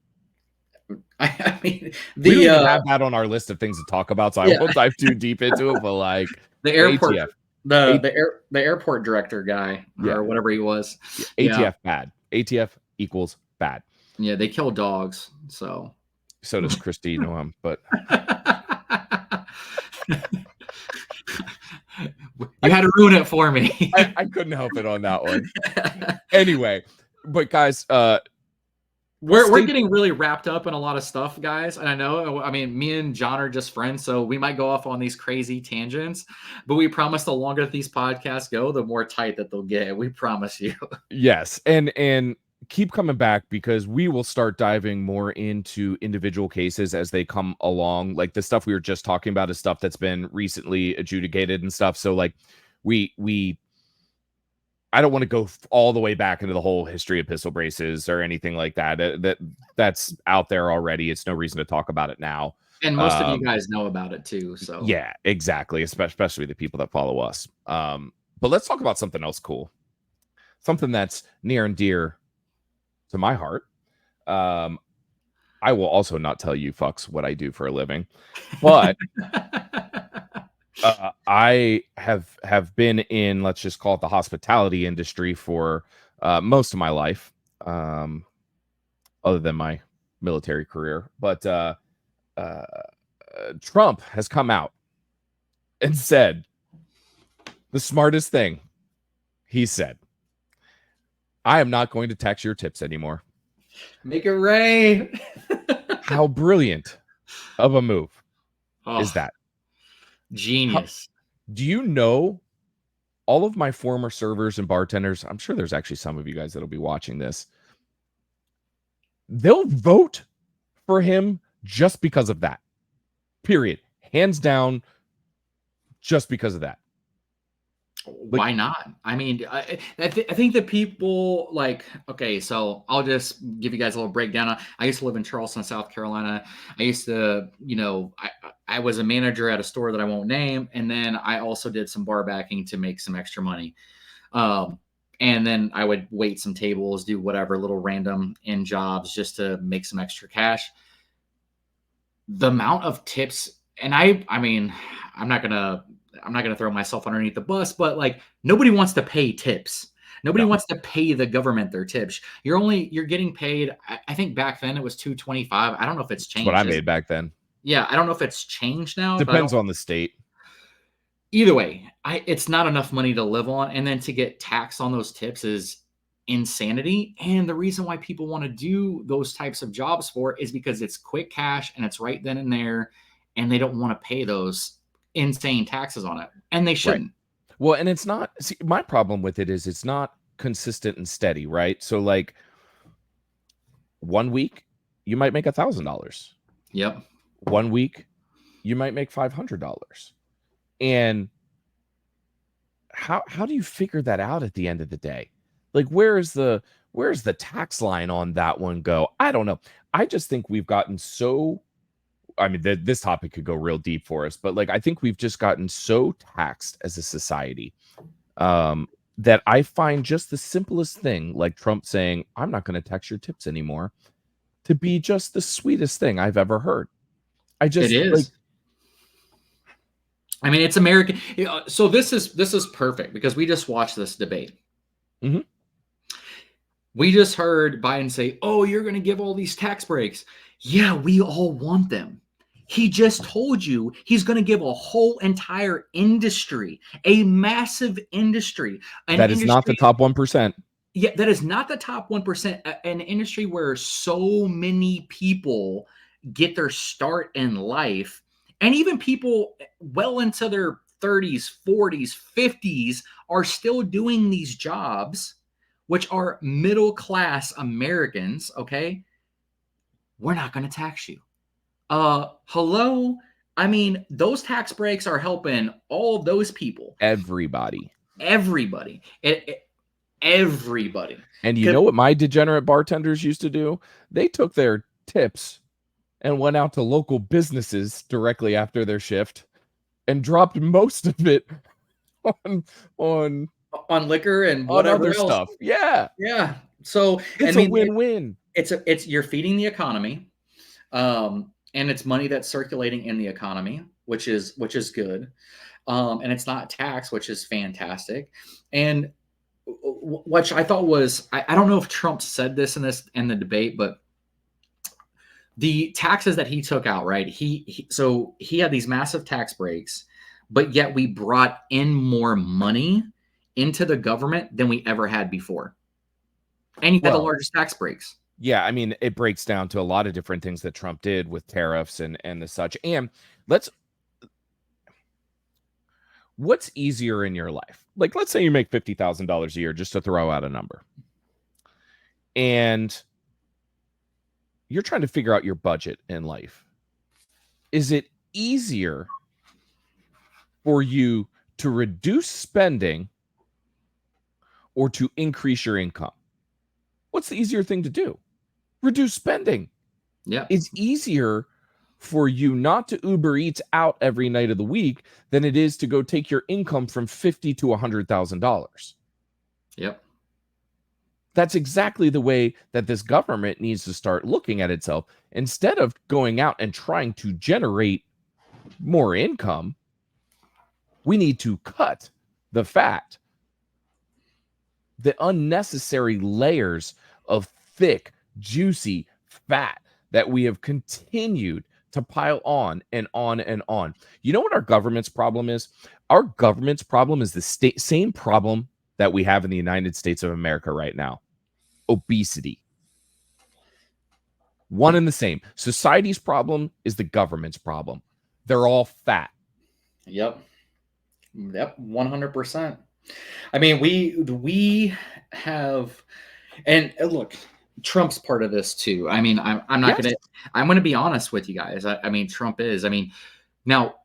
I mean, we don't even have that on our list of things to talk about, so I won't dive too deep into it. But like the airport, the airport director guy or whatever he was. ATF bad. ATF equals bad. Yeah, they kill dogs. So does Christy Noam, but you had to ruin it for me. I couldn't help it on that one. Anyway, but guys, we're getting really wrapped up in a lot of stuff, guys. And I mean, me and John are just friends, so we might go off on these crazy tangents, but we promise the longer that these podcasts go, the more tight that they'll get. We promise you. Yes. And keep coming back, because we will start diving more into individual cases as they come along. Like the stuff we were just talking about is stuff that's been recently adjudicated and stuff. So like I don't want to go all the way back into the whole history of pistol braces or anything like that. That's out there already. It's no reason to talk about it now. And most of you guys know about it too. So yeah, exactly. Especially the people that follow us. But let's talk about something else cool. Something that's near and dear to my heart. I will also not tell you fucks what I do for a living, but I have been in, let's just call it, the hospitality industry for most of my life, other than my military career. But Trump has come out and said the smartest thing. He said, I am not going to tax your tips anymore. Make it rain. How brilliant of a move is that? Genius. Do you know all of my former servers and bartenders? I'm sure there's actually some of you guys that'll be watching this. They'll vote for him just because of that. Period. Hands down, just because of that. Why not? I mean, I think that people like, okay, so I'll just give you guys a little breakdown. I used to live in Charleston, South Carolina. I used to, I was a manager at a store that I won't name. And then I also did some bar backing to make some extra money. And then I would wait some tables, do whatever little random in jobs just to make some extra cash. The amount of tips, and I mean, I'm not gonna throw myself underneath the bus, but like, nobody wants to pay tips. Nobody wants to pay the government their tips. You're getting paid. I think back then it was $2.25. I don't know if it's changed. That's what I made back then. Yeah, I don't know if it's changed now. Depends on the state. either way, it's not enough money to live on, and then to get taxed on those tips is insanity. And the reason why people want to do those types of jobs for is because it's quick cash and it's right then and there, and they don't want to pay those insane taxes on it, and they shouldn't. Right. Well, and it's not, see, my problem with it is it's not consistent and steady, right? So like 1 week you might make $1,000. Yep. 1 week you might make $500. And how do you figure that out at the end of the day? Like, where's the tax line on that one go? I don't know. I just think we've gotten so, I mean, this topic could go real deep for us, but like, I think we've just gotten so taxed as a society that I find just the simplest thing, like Trump saying, I'm not going to tax your tips anymore, to be just the sweetest thing I've ever heard. It is. Like, I mean, it's American. So this is perfect because we just watched this debate. Mm-hmm. We just heard Biden say, "Oh, you're going to give all these tax breaks." Yeah, we all want them. He just told you he's going to give a whole entire industry, a massive industry. That is not the top 1%. Yeah, that is not the top 1%. An industry where so many people get their start in life. And even people well into their 30s, 40s, 50s are still doing these jobs, which are middle-class Americans, okay? We're not going to tax you. Hello? I mean, those tax breaks are helping all of those people. Everybody. Everybody. Everybody. And you know what my degenerate bartenders used to do? They took their tips and went out to local businesses directly after their shift and dropped most of it on liquor and whatever other else. Stuff. Yeah. Yeah. So it's a win-win. It's you're feeding the economy. And it's money that's circulating in the economy, which is good. And it's not tax, which is fantastic. And which I thought was, I don't know if Trump said this in the debate, but the taxes that he took out, right? So he had these massive tax breaks, but yet we brought in more money into the government than we ever had before. And he had the largest tax breaks. Yeah, I mean, it breaks down to a lot of different things that Trump did with tariffs and the such. And what's easier in your life? Like, let's say you make $50,000 a year, just to throw out a number. And you're trying to figure out your budget in life. Is it easier for you to reduce spending or to increase your income? What's the easier thing to do? Reduce spending. Yeah. It's easier for you not to Uber Eats out every night of the week than it is to go take your income from $50,000 to $100,000. Yep. That's exactly the way that this government needs to start looking at itself. Instead of going out and trying to generate more income, we need to cut the fat, the unnecessary layers of thick, juicy fat that we have continued to pile on and on and on. You know what our government's problem is? Our government's problem is the same problem that we have in the United States of America right now. Obesity. One and the same. Society's problem is the government's problem. They're all fat. Yep. 100%. I mean, we have, and look, Trump's part of this too. I mean, I'm going to be honest with you guys. I mean, Trump is. I mean, now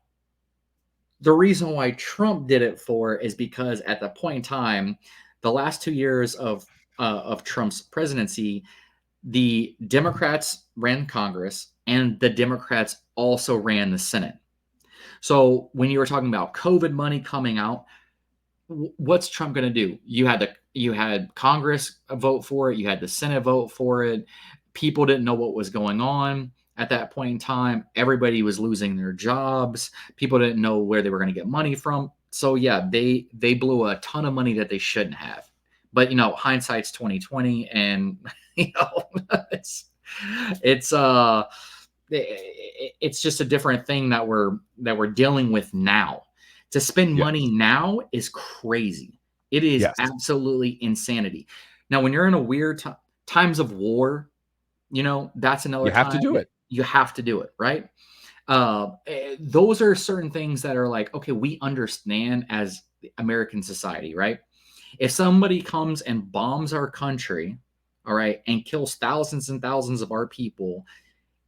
the reason why Trump did it is because at the point in time, the last 2 years of Trump's presidency, the Democrats ran Congress and the Democrats also ran the Senate. So when you were talking about COVID money coming out, what's Trump going to do? You had Congress vote for it. You had the Senate vote for it. People didn't know what was going on at that point in time. Everybody was losing their jobs. People didn't know where they were going to get money from. So yeah, they blew a ton of money that they shouldn't have. But hindsight's 2020, and it's just a different thing that we're dealing with now. To spend Yes. money now is crazy. It is Yes. absolutely insanity. Now, when you're in a weird times of war, that's another You have to time do it. you have to do it, right? Those are certain things that are like, okay, we understand as American society, right? If somebody comes and bombs our country, all right, and kills thousands and thousands of our people,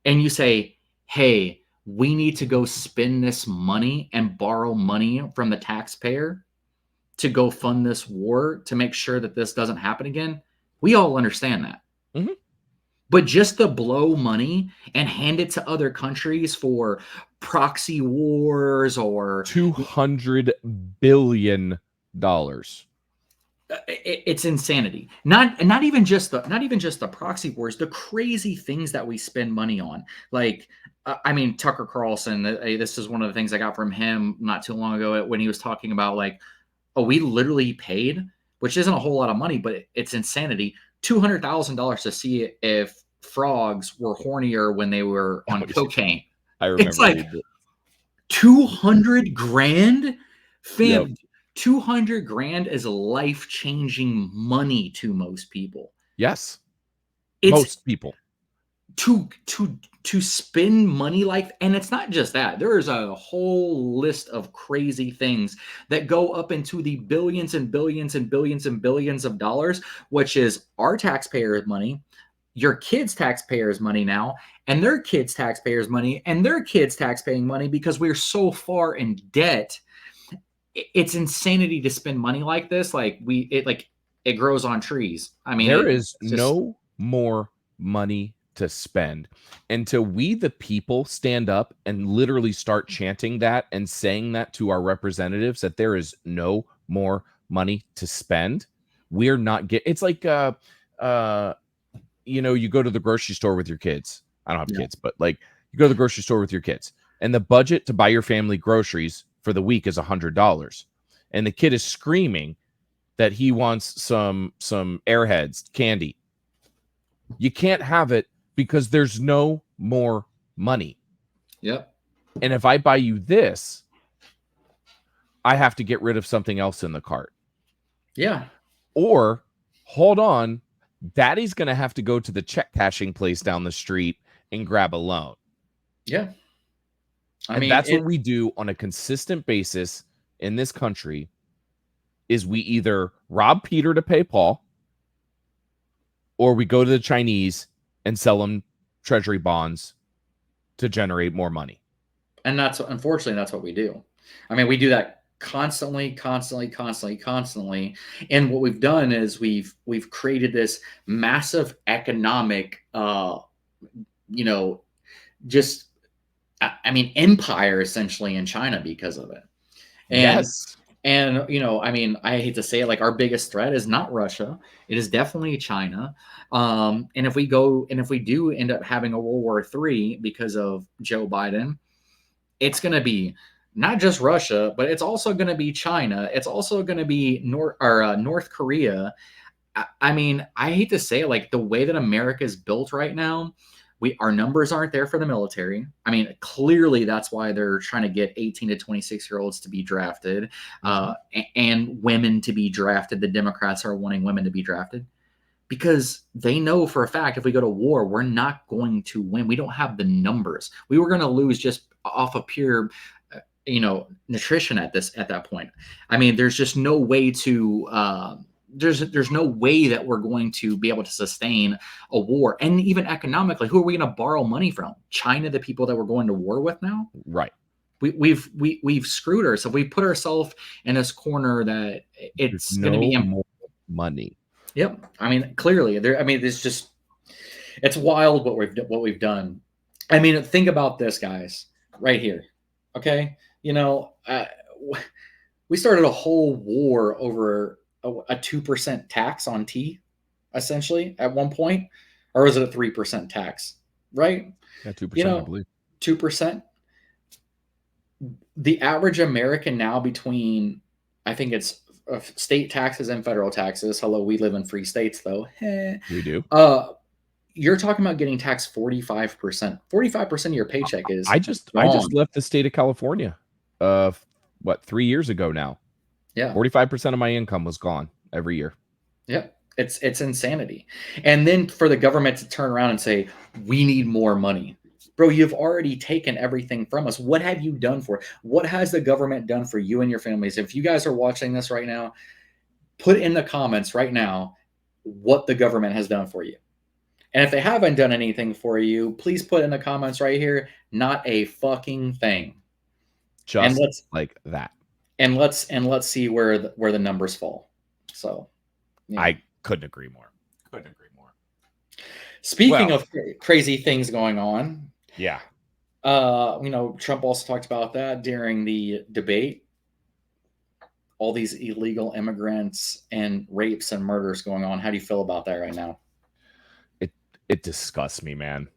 and you say, hey, we need to go spend this money and borrow money from the taxpayer to go fund this war to make sure that this doesn't happen again, we all understand that. Mhm. But just to blow money and hand it to other countries for proxy wars or $200 billion. it's insanity. Not even just the proxy wars, the crazy things that we spend money on. Like I mean, Tucker Carlson, this is one of the things I got from him not too long ago when he was talking about like, oh, we literally paid, which isn't a whole lot of money, but it's insanity, $200,000 to see if frogs were hornier when they were on cocaine. I remember. It's like 200 grand, fam. Yep. 200 grand is life-changing money to most people. Yes. It's most people. To spend money like, and it's not just that. There is a whole list of crazy things that go up into the billions and billions and billions and billions of dollars, which is our taxpayers' money, your kids' taxpayers' money now, and their kids' taxpayers' money, and their kids' taxpaying money, because we're so far in debt. It's insanity to spend money like this. Like it grows on trees. I mean, there is no more money to spend until we, the people, stand up and literally start chanting that and saying that to our representatives that there is no more money to spend. We're not it's like you go to the grocery store with your kids. I don't have kids, but like you go to the grocery store with your kids, and the budget to buy your family groceries for the week is $100, and the kid is screaming that he wants some Airheads candy. You can't have it because there's no more money. Yep. And if I buy you this, I have to get rid of something else in the cart. Yeah. Or hold on, Daddy's going to have to go to the check cashing place down the street and grab a loan. Yeah. I mean, that's what we do on a consistent basis in this country is we either rob Peter to pay Paul, or we go to the Chinese and sell them treasury bonds to generate more money. And unfortunately, that's what we do. I mean, we do that constantly. And what we've done is we've created this massive economic, empire essentially in China because of it. And, yes. And, I mean, I hate to say it, like our biggest threat is not Russia. It is definitely China. And if we do end up having a World War III because of Joe Biden, it's going to be not just Russia, but it's also going to be China. It's also going to be North Korea. I mean, I hate to say it, like the way that America is built right now, our numbers aren't there for the military. I mean, clearly that's why they're trying to get 18 to 26-year-olds to be drafted and women to be drafted. The Democrats are wanting women to be drafted because they know for a fact if we go to war, we're not going to win. We don't have the numbers. We were going to lose just off of pure, nutrition at that point. I mean, there's just no way to there's no way that we're going to be able to sustain a war. And even economically, who are we going to borrow money from? China, the people that we're going to war with now? Right. We've screwed ourselves. We put ourselves in this corner that it's going to be more money. Yep. I mean, clearly it's wild what we've done. I mean, think about this, guys, right here. Okay. We started a whole war over a 2% tax on tea, essentially, at one point, or was it a 3% tax? Right? Yeah, 2%, I believe. 2%. The average American now between, I think it's state taxes and federal taxes. Hello, we live in free states, though. We do. You're talking about getting taxed 45%. 45% of your paycheck is. I just left the state of California what, 3 years ago now. Yeah. 45% of my income was gone every year. Yep. It's insanity. And then for the government to turn around and say, we need more money. Bro, you've already taken everything from us. What have you done for it? What has the government done for you and your families? If you guys are watching this right now, put in the comments right now what the government has done for you. And if they haven't done anything for you, please put in the comments right here, not a fucking thing. Just like that. And let's see where the numbers fall. So yeah. I couldn't agree more. Speaking of crazy things going on. Yeah. Trump also talked about that during the debate. All these illegal immigrants and rapes and murders going on. How do you feel about that right now? It disgusts me, man.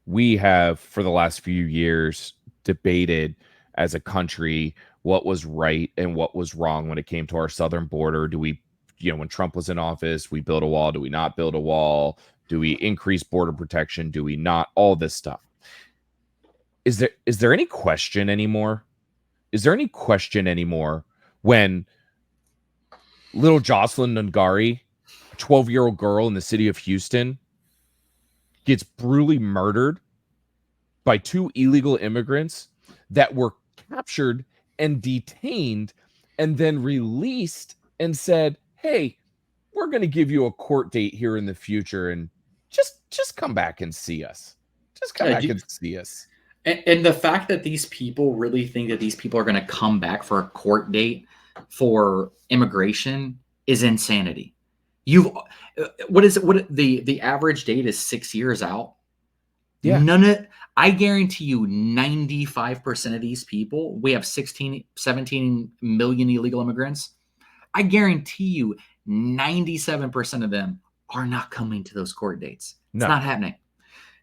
We have for the last few years debated as a country what was right and what was wrong when it came to our southern border. Do we, when Trump was in office, we build a wall? Do we not build a wall? Do we increase border protection? Do we not? All this stuff. Is there any question anymore? Is there any question anymore when little Jocelyn Nungari, a 12-year-old girl in the city of Houston, gets brutally murdered by 2 illegal immigrants that were captured and detained and then released and said, hey, we're going to give you a court date here in the future and just come back and see us. Just come back and see us. And the fact that these people really think that these people are going to come back for a court date for immigration is insanity. The average date is 6 years out. Yeah. I guarantee you 95% of these people, we have 17 million illegal immigrants. I guarantee you 97% of them are not coming to those court dates. It's not happening.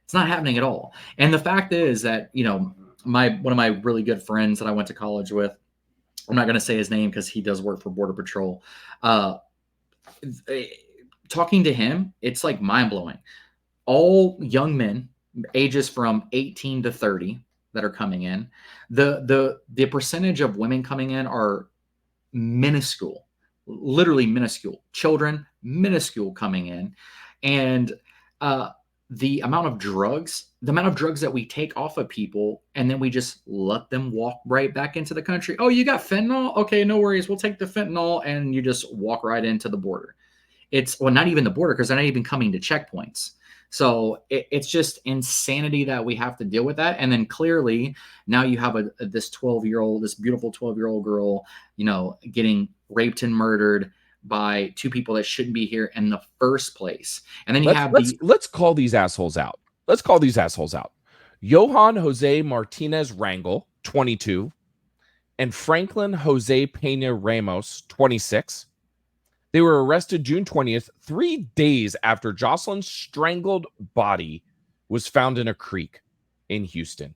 It's not happening at all. And the fact is that, one of my really good friends that I went to college with, I'm not going to say his name because he does work for Border Patrol. Talking to him, it's like mind blowing. All young men, ages from 18 to 30 that are coming in, the percentage of women coming in are minuscule, literally minuscule. Children, minuscule coming in. And the amount of drugs that we take off of people and then we just let them walk right back into the country. Oh, you got fentanyl? Okay, no worries. We'll take the fentanyl, and you just walk right into the border. Not even the border, because they're not even coming to checkpoints. So it's just insanity that we have to deal with that. And then clearly now you have this beautiful 12-year-old girl, getting raped and murdered by 2 people that shouldn't be here in the first place. And then let's call these assholes out. Johan Jose Martinez Rangel, 22, and Franklin Jose Pena Ramos, 26. They were arrested June 20th, 3 days after Jocelyn's strangled body was found in a creek in Houston.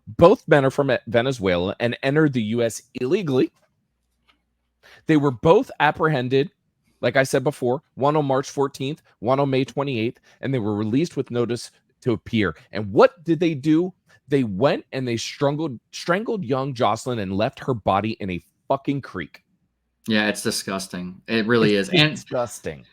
Both men are from Venezuela and entered the U.S. illegally. They were both apprehended, like I said before, one on March 14th, one on May 28th, and they were released with notice to appear. And what did they do? They went and they strangled young Jocelyn and left her body in a fucking creek. Yeah, it's disgusting. It really is. Disgusting.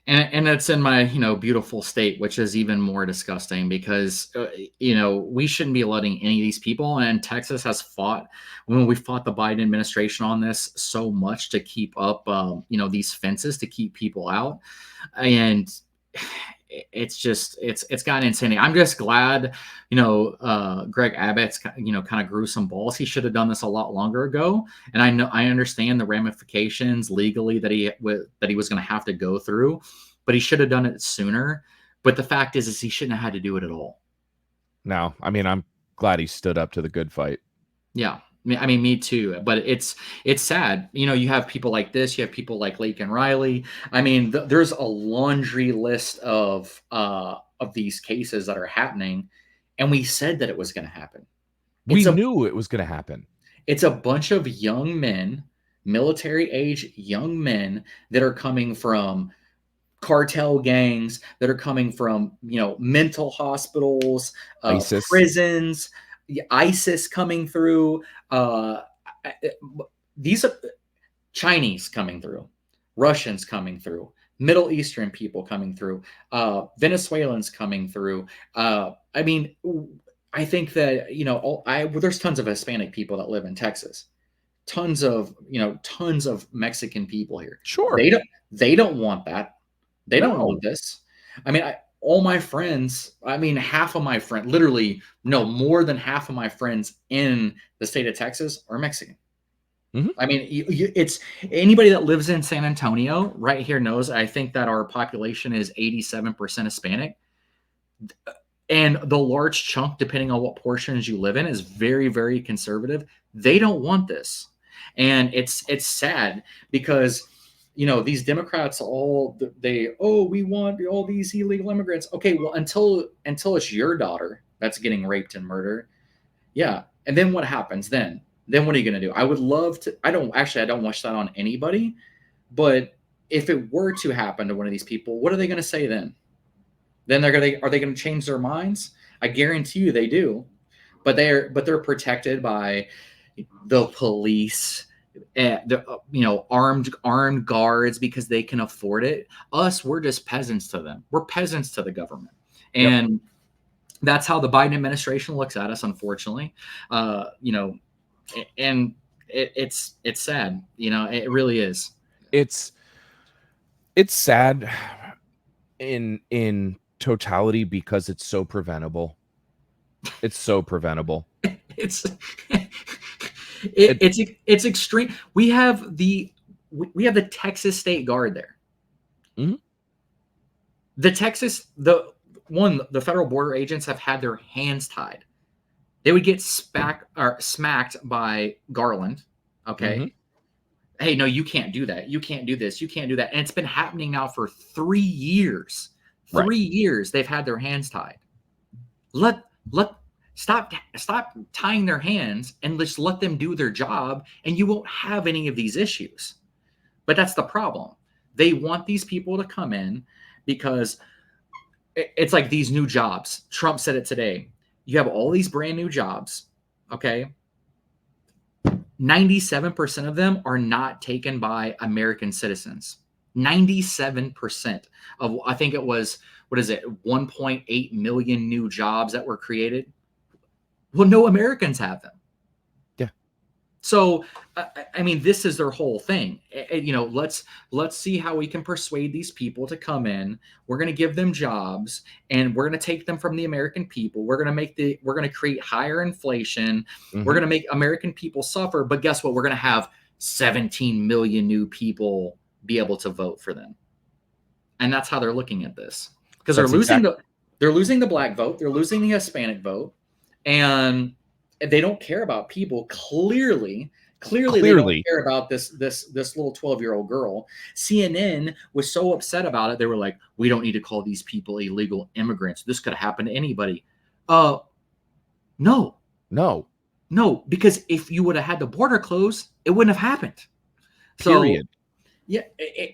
And it's in my, beautiful state, which is even more disgusting because, we shouldn't be letting any of these people. And Texas has fought the Biden administration on this so much to keep up, these fences to keep people out. And it's gotten insane. I'm just glad, Greg Abbott's, kind of grew some balls. He should have done this a lot longer ago. And I understand the ramifications legally that he was going to have to go through, but he should have done it sooner. But the fact is he shouldn't have had to do it at all. No, I'm glad he stood up to the good fight. Yeah. Me too. But it's sad. You have people like this. You have people like Lake and Riley. There's a laundry list of these cases that are happening, and we said that it was going to happen. We knew it was going to happen. It's a bunch of young men, military age young men that are coming from cartel gangs, that are coming from mental hospitals, prisons. ISIS coming through, these are Chinese coming through, Russians coming through, Middle Eastern people coming through, Venezuelans coming through. I mean, I think that there's tons of Hispanic people that live in Texas, tons of Mexican people here. Sure, they don't want that. They don't No. want this. I mean, all my friends, I mean, half of my friends, literally, no, more than half of my friends in the state of Texas are Mexican. Mhm. I mean, it's anybody that lives in San Antonio right here knows. I think that our population is 87% Hispanic, and the large chunk, depending on what portions you live in, is very, very conservative. They don't want this, and it's sad because these Democrats we want all these illegal immigrants. Okay, well, until it's your daughter that's getting raped and murdered, yeah, and then what happens then? Then what are you going to do? I would love to. I don't wish that on anybody, but if it were to happen to one of these people, what are they going to say then? Then are they going to change their minds? I guarantee you they do, but they're protected by the police, armed guards because they can afford it. Us, we're just peasants to them. We're peasants to the government, and that's how the Biden administration looks at us. Unfortunately, and it's sad. It really is. It's sad in totality because it's so preventable. It's so preventable. It's extreme. We have the Texas State Guard there. Mhm. The federal border agents have had their hands tied. They would get smacked by Garland. Okay. Mhm. Hey, no, you can't do that. You can't do this. You can't do that. And it's been happening now for 3 years. Right. 3 years they've had their hands tied. Stop tying their hands and just let them do their job, and you won't have any of these issues. But that's the problem. They want these people to come in because it's like these new jobs. Trump said it today. You have all these brand new jobs, okay? 97% of them are not taken by American citizens. 97% of, I think it was, 1.8 million new jobs that were created. Well, no Americans have them. Yeah. So, I mean, this is their whole thing. Let's see how we can persuade these people to come in. We're going to give them jobs, and we're going to take them from the American people. We're going to create higher inflation. Mhm. We're going to make American people suffer. But guess what? We're going to have 17 million new people be able to vote for them. And that's how they're looking at this. Because they're losing the black vote, they're losing the Hispanic vote, and they don't care about people. Clearly they don't care about this little 12-year-old girl. CNN was so upset about it. They were like, we don't need to call these people illegal immigrants. This could happen to anybody. No, because if you would have had the border closed, it wouldn't have happened. Period. Yeah,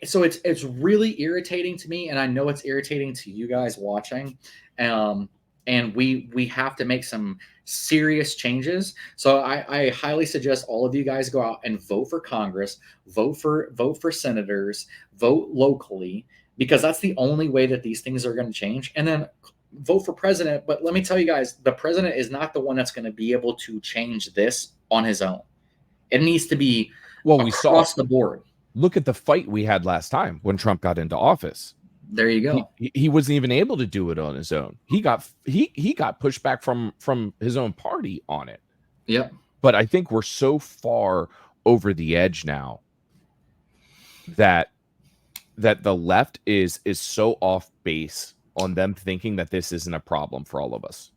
so it's really irritating to me, and I know it's irritating to you guys watching. And we have to make some serious changes. So I highly suggest all of you guys go out and vote for Congress, vote for senators, vote locally, because that's the only way that these things are going to change. And then vote for president. But let me tell you guys, the president is not the one that's going to be able to change this on his own. It needs to be across the board. Look at the fight we had last time when Trump got into office. There you go. He wasn't even able to do it on his own. He got pushback from his own party on it. Yep. But I think we're so far over the edge now that the left is so off base on them thinking that this isn't a problem for all of us.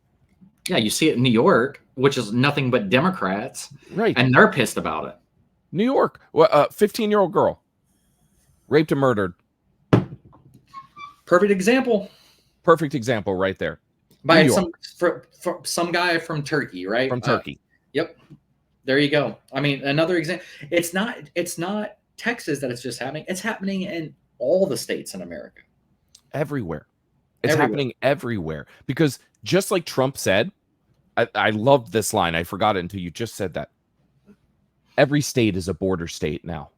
Yeah, you see it in New York, which is nothing but Democrats, right? And they're pissed about it. New York, 15-year-old girl, raped and murdered. Perfect example right there. By some guy from Turkey, right? From Turkey. Yep. There you go. I mean, another example. It's not Texas that it's just happening. It's happening in all the states in America. Everywhere. It's happening everywhere. Because just like Trump said, I loved this line. I forgot it until you just said that. Every state is a border state now.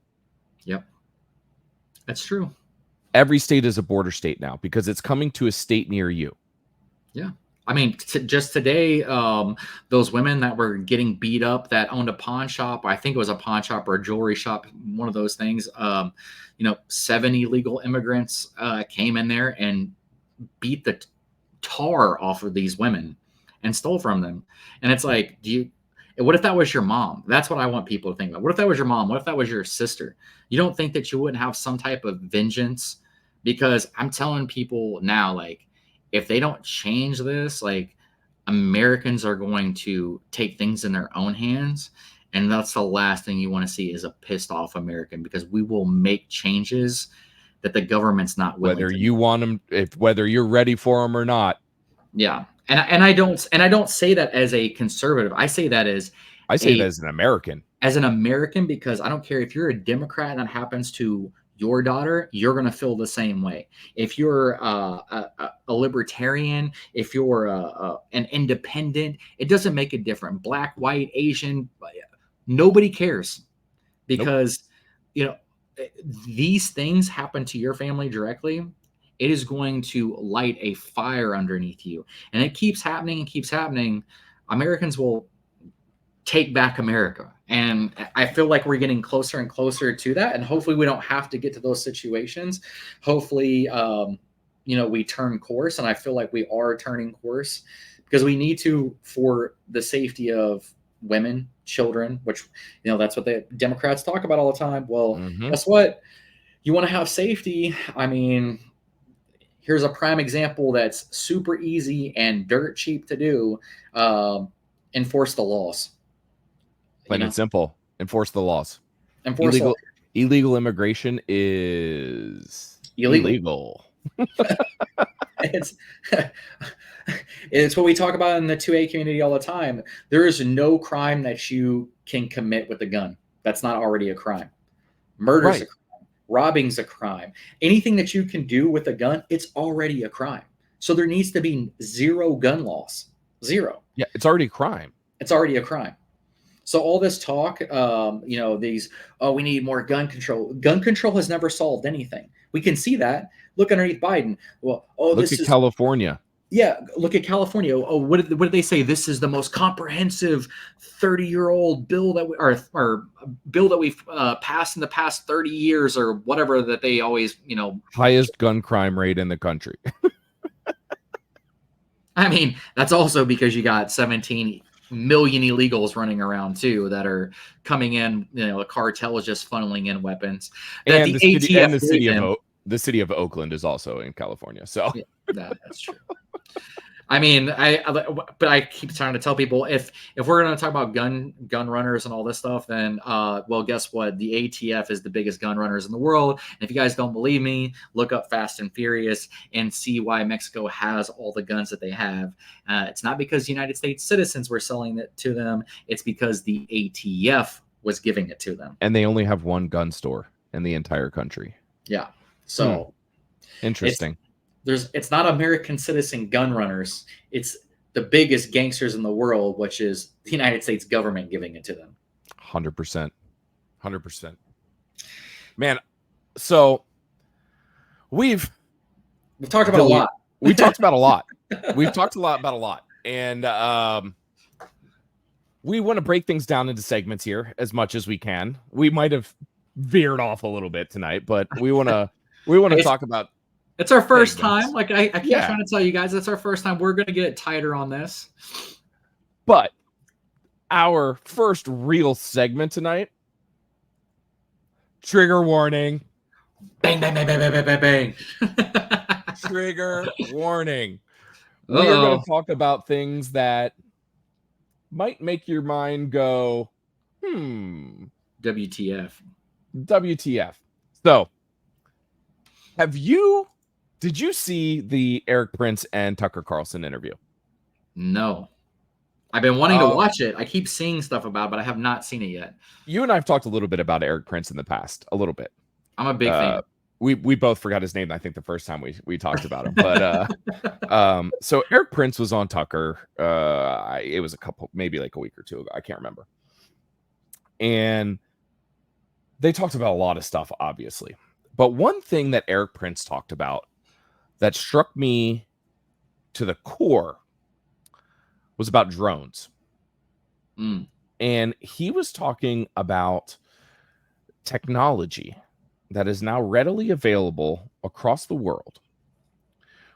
Yep. That's true. Every state is a border state now because it's coming to a state near you. Yeah. I mean, just today, those women that were getting beat up that owned a pawn shop, I think it was a pawn shop or a jewelry shop, one of those things. 7 illegal immigrants came in there and beat the tar off of these women and stole from them. And it's like, what if that was your mom? That's what I want people to think about. What if that was your mom? What if that was your sister? You don't think that you wouldn't have some type of vengeance? Because I'm telling people now, like, if they don't change this, like, Americans are going to take things in their own hands. And that's the last thing you want to see is a pissed off American, because we will make changes that the government's not willing whether to you want them, whether you're ready for them or not. Yeah. And I don't say that as a conservative. I say that as as an American. As an American, because I don't care if you're a Democrat and that happens to your daughter, you're going to feel the same way. If you're a libertarian, if you're an independent, it doesn't make a difference. Black, white, Asian, nobody cares, because these things happen to your family directly. It is going to light a fire underneath you. And it keeps happening and keeps happening. Americans will take back America. And I feel like we're getting closer and closer to that. And hopefully we don't have to get to those situations. Hopefully, we turn course. And I feel like we are turning course, because we need to, for the safety of women, children, which, that's what the Democrats talk about all the time. Well, guess what? You want to have safety. I mean, here's a prime example that's super easy and dirt cheap to do. Enforce the laws. Plain and simple. Enforce the laws. Illegal immigration is illegal. It's what we talk about in the 2A community all the time. There is no crime that you can commit with a gun that's not already a crime. Murder's a crime. Robbing's a crime. Anything that you can do with a gun, it's already a crime. So there needs to be zero gun laws. Zero. Yeah, it's already a crime. It's already a crime. So all this talk, we need more gun control. Gun control has never solved anything. We can see that. Look underneath Biden. Well, look at California. Yeah, look at California. Oh, what did they say? This is the most comprehensive 30-year-old bill that we've passed in the past 30 years, or whatever that they always, highest gun crime rate in the country. I mean, that's also because you got 17 million illegals running around too that are coming in. A cartel is just funneling in weapons. And the city of Oakland is also in California. So yeah, that's true. I mean, but I keep trying to tell people, if we're going to talk about gun runners and all this stuff, then well, guess what? The ATF is the biggest gun runners in the world. And if you guys don't believe me, look up Fast and Furious and see why Mexico has all the guns that they have. It's not because United States citizens were selling it to them. It's because the ATF was giving it to them. And they only have one gun store in the entire country. Yeah. So interesting. It's not American citizen gun runners. It's the biggest gangsters in the world, which is the United States government giving it to them. 100%. 100%. Man, so we've talked about a lot. We talked about a lot. We've talked about a lot. And we want to break things down into segments here as much as we can. We might have veered off a little bit tonight, but we want to talk about. It's our first time. Like I keep trying to tell you guys, it's our first time. We're going to get tighter on this. But our first real segment tonight, trigger warning. Bang, bang, bang, bang, bang, bang, bang, bang. Trigger warning. We are going to talk about things that might make your mind go, WTF. So, did you see the Eric Prince and Tucker Carlson interview? No. I've been wanting to watch it. I keep seeing stuff about it, but I have not seen it yet. You and I have talked a little bit about Eric Prince in the past. A little bit. I'm a big fan. we both forgot his name, I think, the first time we talked about him. But so Eric Prince was on Tucker. It was maybe like a week or two ago. I can't remember. And they talked about a lot of stuff, obviously. But one thing that Eric Prince talked about that struck me to the core was about drones. And he was talking about technology that is now readily available across the world,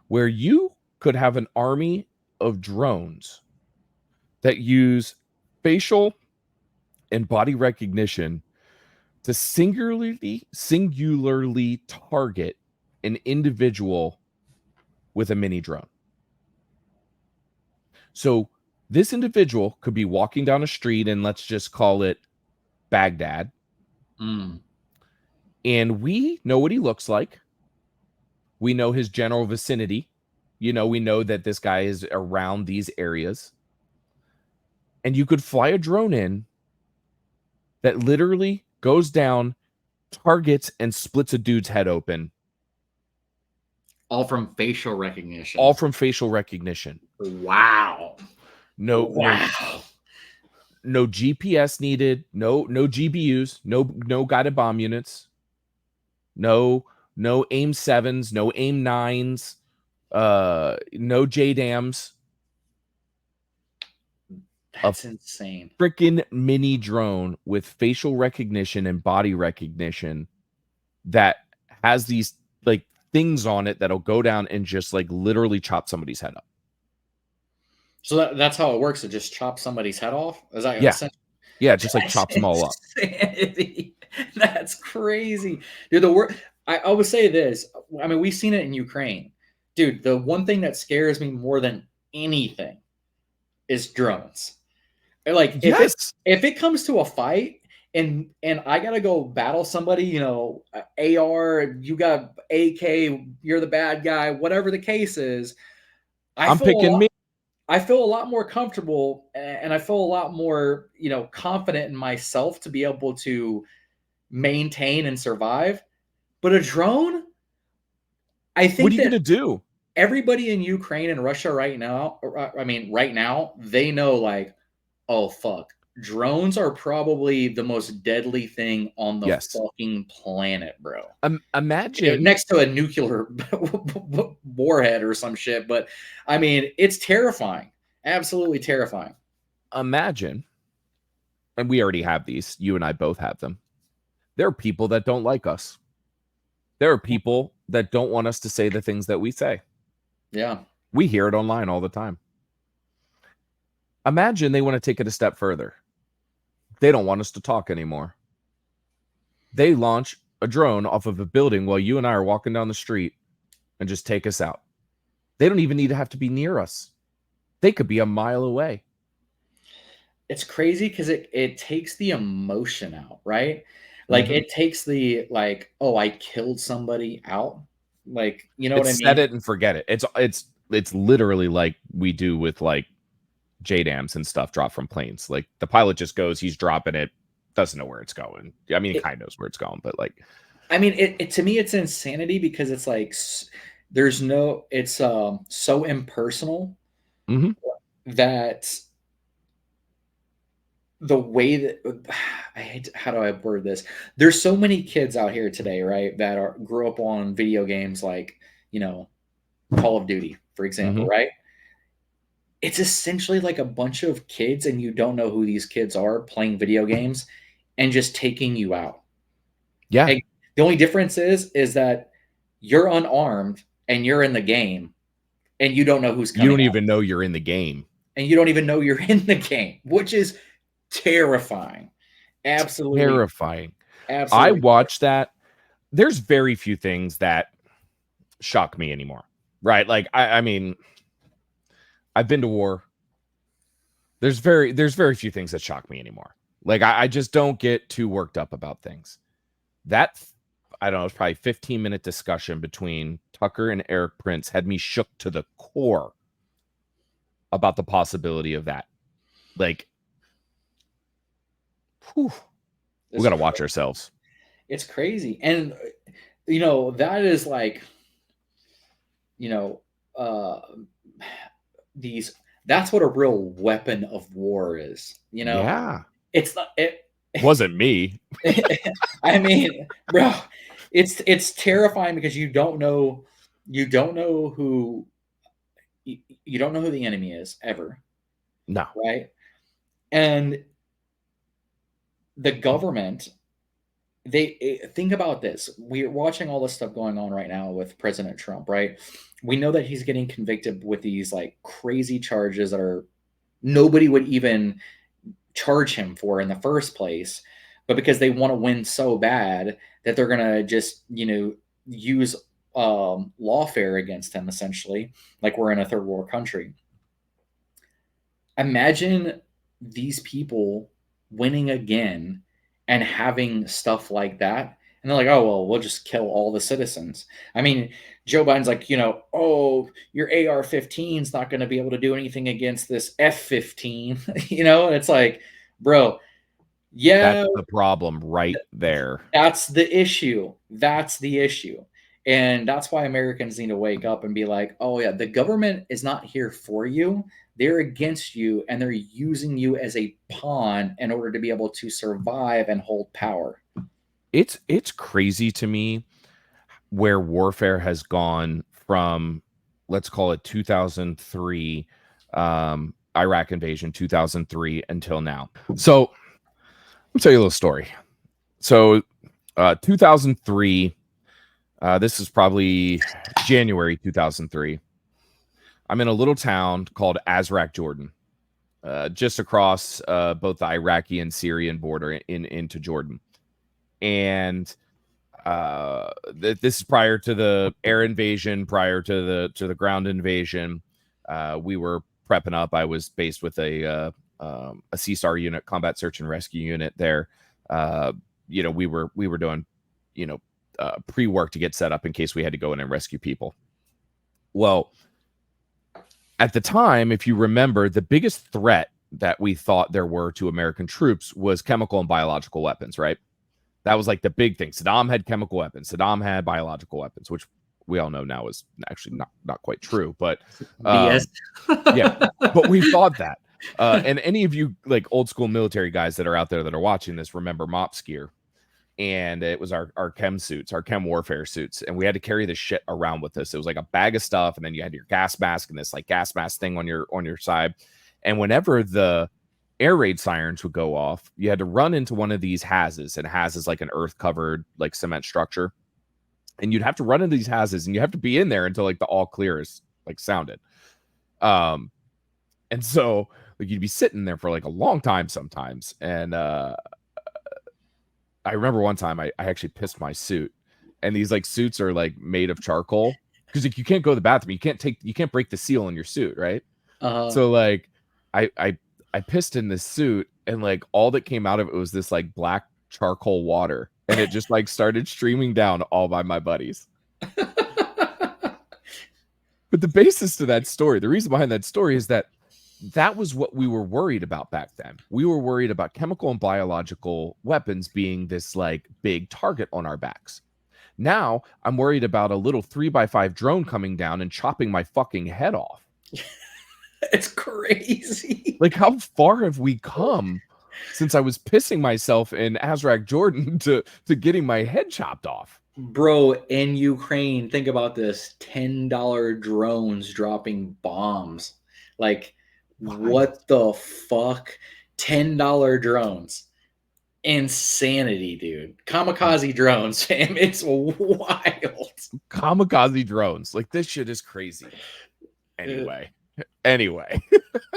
where you could have an army of drones that use facial and body recognition to singularly target an individual with a mini drone. So this individual could be walking down a street, and let's just call it Baghdad. And we know what he looks like. We know his general vicinity. We know that this guy is around these areas. And you could fly a drone in that literally goes down, targets, and splits a dude's head open. All from facial recognition. Wow. No GPS needed. No GBUs. No guided bomb units. No AIM 7s. No AIM 9s. No JDAMs. That's insane. Freaking mini drone with facial recognition and body recognition that has these like things on it that'll go down and just like literally chop somebody's head up. So that's how it works. It just chops somebody's head off. Is that yeah, just like chops them all up. That's crazy, dude. I would say this. I mean, we've seen it in Ukraine, dude. The one thing that scares me more than anything is drones. Like if it comes to a fight and I gotta go battle somebody, AR, you got AK, you're the bad guy, whatever the case is. I feel a lot more comfortable, and I feel a lot more, confident in myself to be able to maintain and survive. But a drone, I think. What are you gonna do? Everybody in Ukraine and Russia right now, they know, like, oh fuck, drones are probably the most deadly thing on the fucking planet, bro. Imagine next to a nuclear warhead or some shit. But I mean, it's terrifying, absolutely terrifying. Imagine, and we already have these. You and I both have them. There are people that don't like us. There are people that don't want us to say the things that we say. Yeah. We hear it online all the time. Imagine they want to take it a step further. They don't want us to talk anymore. They launch a drone off of a building while you and I are walking down the street and just take us out. They don't even need to have to be near us. They could be a mile away. It's crazy because it takes the emotion out, right? Like it takes the oh, I killed somebody out. Like, you know what I mean? Set it and forget it. It's literally like we do with like JDAMs and stuff dropped from planes. Like the pilot just goes, he's dropping it, doesn't know where it's going. I mean, he kind of knows where it's going, but like, I mean, it to me, it's insanity because it's like it's so impersonal that the way that how do I word this? There's so many kids out here today, right, that grew up on video games like, Call of Duty, for example, right? It's essentially like a bunch of kids, and you don't know who these kids are playing video games and just taking you out. Yeah. And the only difference is that you're unarmed and you're in the game and you don't know who's coming. You don't even know you're in the game. And you don't even know you're in the game, which is terrifying. Absolutely terrifying. Absolutely. I watched that. There's very few things that shock me anymore. Right? Like I mean, I've been to war. There's very few things that shock me anymore. Like I just don't get too worked up about things. That, I don't know, it's probably 15-minute discussion between Tucker and Eric Prince had me shook to the core about the possibility of that. Like, we got to watch ourselves. It's crazy. And that is like, you know, uh, these. That's what a real weapon of war is. Yeah. It's not. Wasn't me. I mean, bro, it's terrifying because you don't know who you don't know who the enemy is ever, No. right? And the government, they think about this. We're watching all this stuff going on right now with President Trump, right? We know that he's getting convicted with these like crazy charges that are nobody would even charge him for in the first place, but because they want to win so bad that they're gonna just use lawfare against him, essentially, like we're in a third world country. Imagine these people winning again and having stuff like that. And they're like, oh, well, we'll just kill all the citizens. I mean, Joe Biden's like, oh, your AR 15 is not going to be able to do anything against this F-15. And it's like, bro, That's yeah, the problem right there. that's the issue. That's the issue. And that's why Americans need to wake up and be like, oh, yeah, the government is not here for you. They're against you, and they're using you as a pawn in order to be able to survive and hold power. It's crazy to me where warfare has gone from, let's call it 2003, Iraq invasion 2003 until now. So I'll tell you a little story. So 2003, this is probably January 2003. I'm in a little town called Azraq, Jordan, just across both the Iraqi and Syrian border into Jordan. And this is prior to the air invasion, prior to the ground invasion. We were prepping up. I was based with a CSAR unit, combat search and rescue unit there. We were doing pre-work to get set up in case we had to go in and rescue people. Well, at the time, if you remember, the biggest threat that we thought there were to American troops was chemical and biological weapons, right? That was like the big thing. Saddam had chemical weapons. Saddam had biological weapons, which we all know now is actually not quite true. But BS. Yeah, but we thought that. And any of you like old school military guys that are out there that are watching this remember MOPS gear. And it was our chem suits, our chem warfare suits. And we had to carry this shit around with us. It was like a bag of stuff. And then you had your gas mask and this like gas mask thing on your side. And whenever the air raid sirens would go off, you had to run into one of these hazes. And haz is like an earth covered like cement structure. And you'd have to run into these hazes and you have to be in there until like the all clear is like sounded. And so like you'd be sitting there for like a long time sometimes. And I remember one time I actually pissed my suit, and these like suits are like made of charcoal because like, you can't go to the bathroom. You can't break the seal in your suit. Right. So like I pissed in this suit, and like all that came out of it was this like black charcoal water, and it just like started streaming down all by my buddies. But the basis to that story, the reason behind that story is that was what we were worried about back then. We were worried about chemical and biological weapons being this like big target on our backs. Now I'm worried about a little 3x5 drone coming down and chopping my fucking head off. It's crazy. Like, how far have we come since I was pissing myself in Azraq, Jordan to getting my head chopped off? Bro, in Ukraine, think about this: $10 drones dropping bombs. Like, what the fuck? $10 drones. Insanity, dude. Kamikaze drones, fam. It's wild. Kamikaze drones. Like, this shit is crazy. Anyway,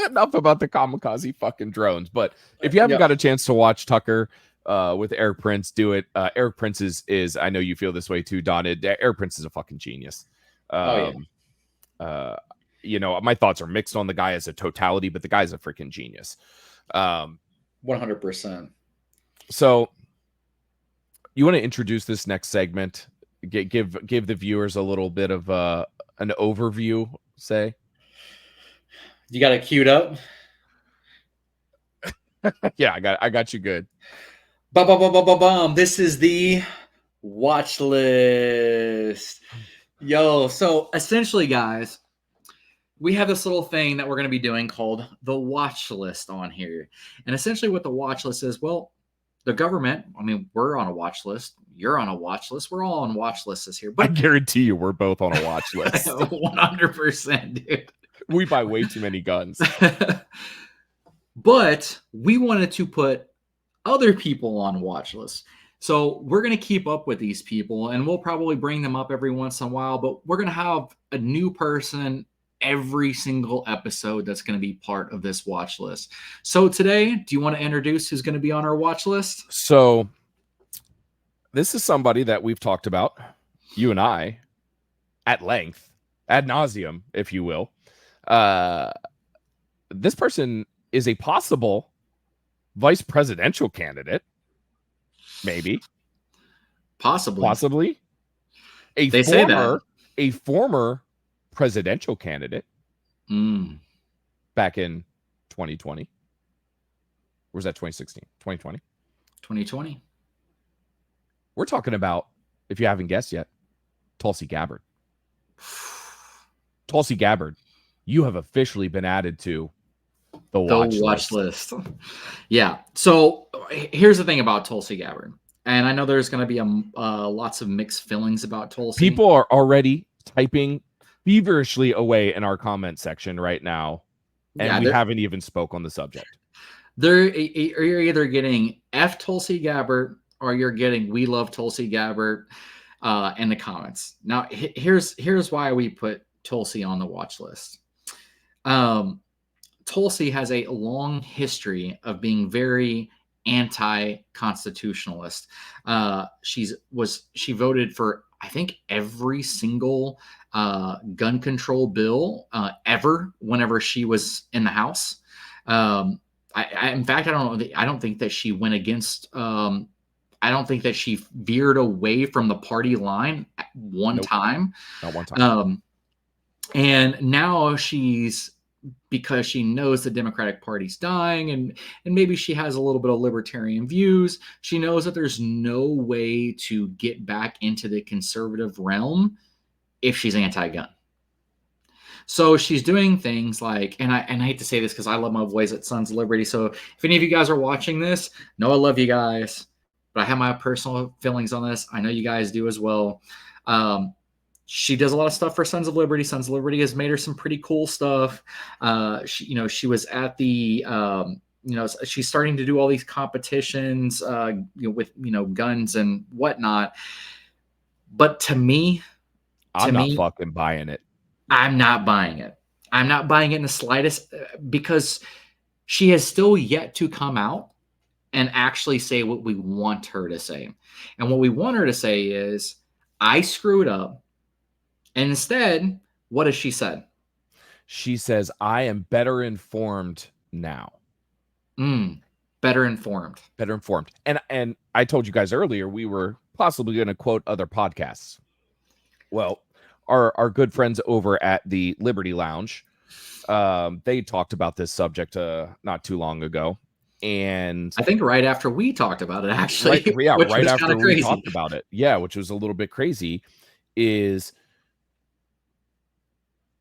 enough about the kamikaze fucking drones. But if you haven't got a chance to watch Tucker with Eric Prince, do it. Eric Prince is I know you feel this way too, Don. Eric Prince is a fucking genius. My thoughts are mixed on the guy as a totality, but the guy's a freaking genius. 100%. So you want to introduce this next segment, give the viewers a little bit of an overview, say? You got it queued up? Yeah, I got you good. Ba-ba-ba-ba-ba-bum. This is the Watch list. Yo, so essentially, guys, we have this little thing that we're going to be doing called the watch list on here. And essentially what the watch list is, well, the government, I mean, we're on a watch list. You're on a watch list. We're all on watch lists here. I But guarantee you we're both on a watch list. 100%, dude. We buy way too many guns. But we wanted to put other people on watch lists. So we're going to keep up with these people, and we'll probably bring them up every once in a while, but we're going to have a new person every single episode that's going to be part of this watch list. So today, do you want to introduce who's going to be on our watch list? So this is somebody that we've talked about, you and I, at length, ad nauseum, if you will. This person is a possible vice presidential candidate. Maybe. Possibly. A former presidential candidate back in 2020. Or was that 2016? 2020? 2020. We're talking about, if you haven't guessed yet, Tulsi Gabbard. Tulsi Gabbard, you have officially been added to the watch list. Yeah. So here's the thing about Tulsi Gabbard. And I know there's going to be lots of mixed feelings about Tulsi. People are already typing feverishly away in our comment section right now. And we haven't even spoke on the subject. You're either getting F Tulsi Gabbard or you're getting we love Tulsi Gabbard in the comments. Now, here's why we put Tulsi on the watch list. Tulsi has a long history of being very anti-constitutionalist. She voted for, I think, every single gun control bill ever whenever she was in the House. In fact, I don't think that she went against. I don't think that she veered away from the party line at one time. Not one time. And now because she knows the Democratic Party's dying and maybe she has a little bit of libertarian views, she knows that there's no way to get back into the conservative realm if she's anti-gun. So she's doing things like, and I hate to say this because I love my boys at Sons of Liberty. So if any of you guys are watching this, know I love you guys, but I have my personal feelings on this. I know you guys do as well. She does a lot of stuff for Sons of Liberty. Sons of Liberty has made her some pretty cool stuff. She was at the, she's starting to do all these competitions, with, guns and whatnot. But to me, I'm not fucking buying it. I'm not buying it. I'm not buying it in the slightest because she has still yet to come out and actually say what we want her to say. And what we want her to say is, I screwed up. And instead, what has she said? She says, I am better informed now. Better informed. Better informed. And I told you guys earlier, we were possibly going to quote other podcasts. Well, our good friends over at the Liberty Lounge, they talked about this subject not too long ago. And I think right after we talked about it, actually. Right after we talked about it. Yeah, which was a little bit crazy, is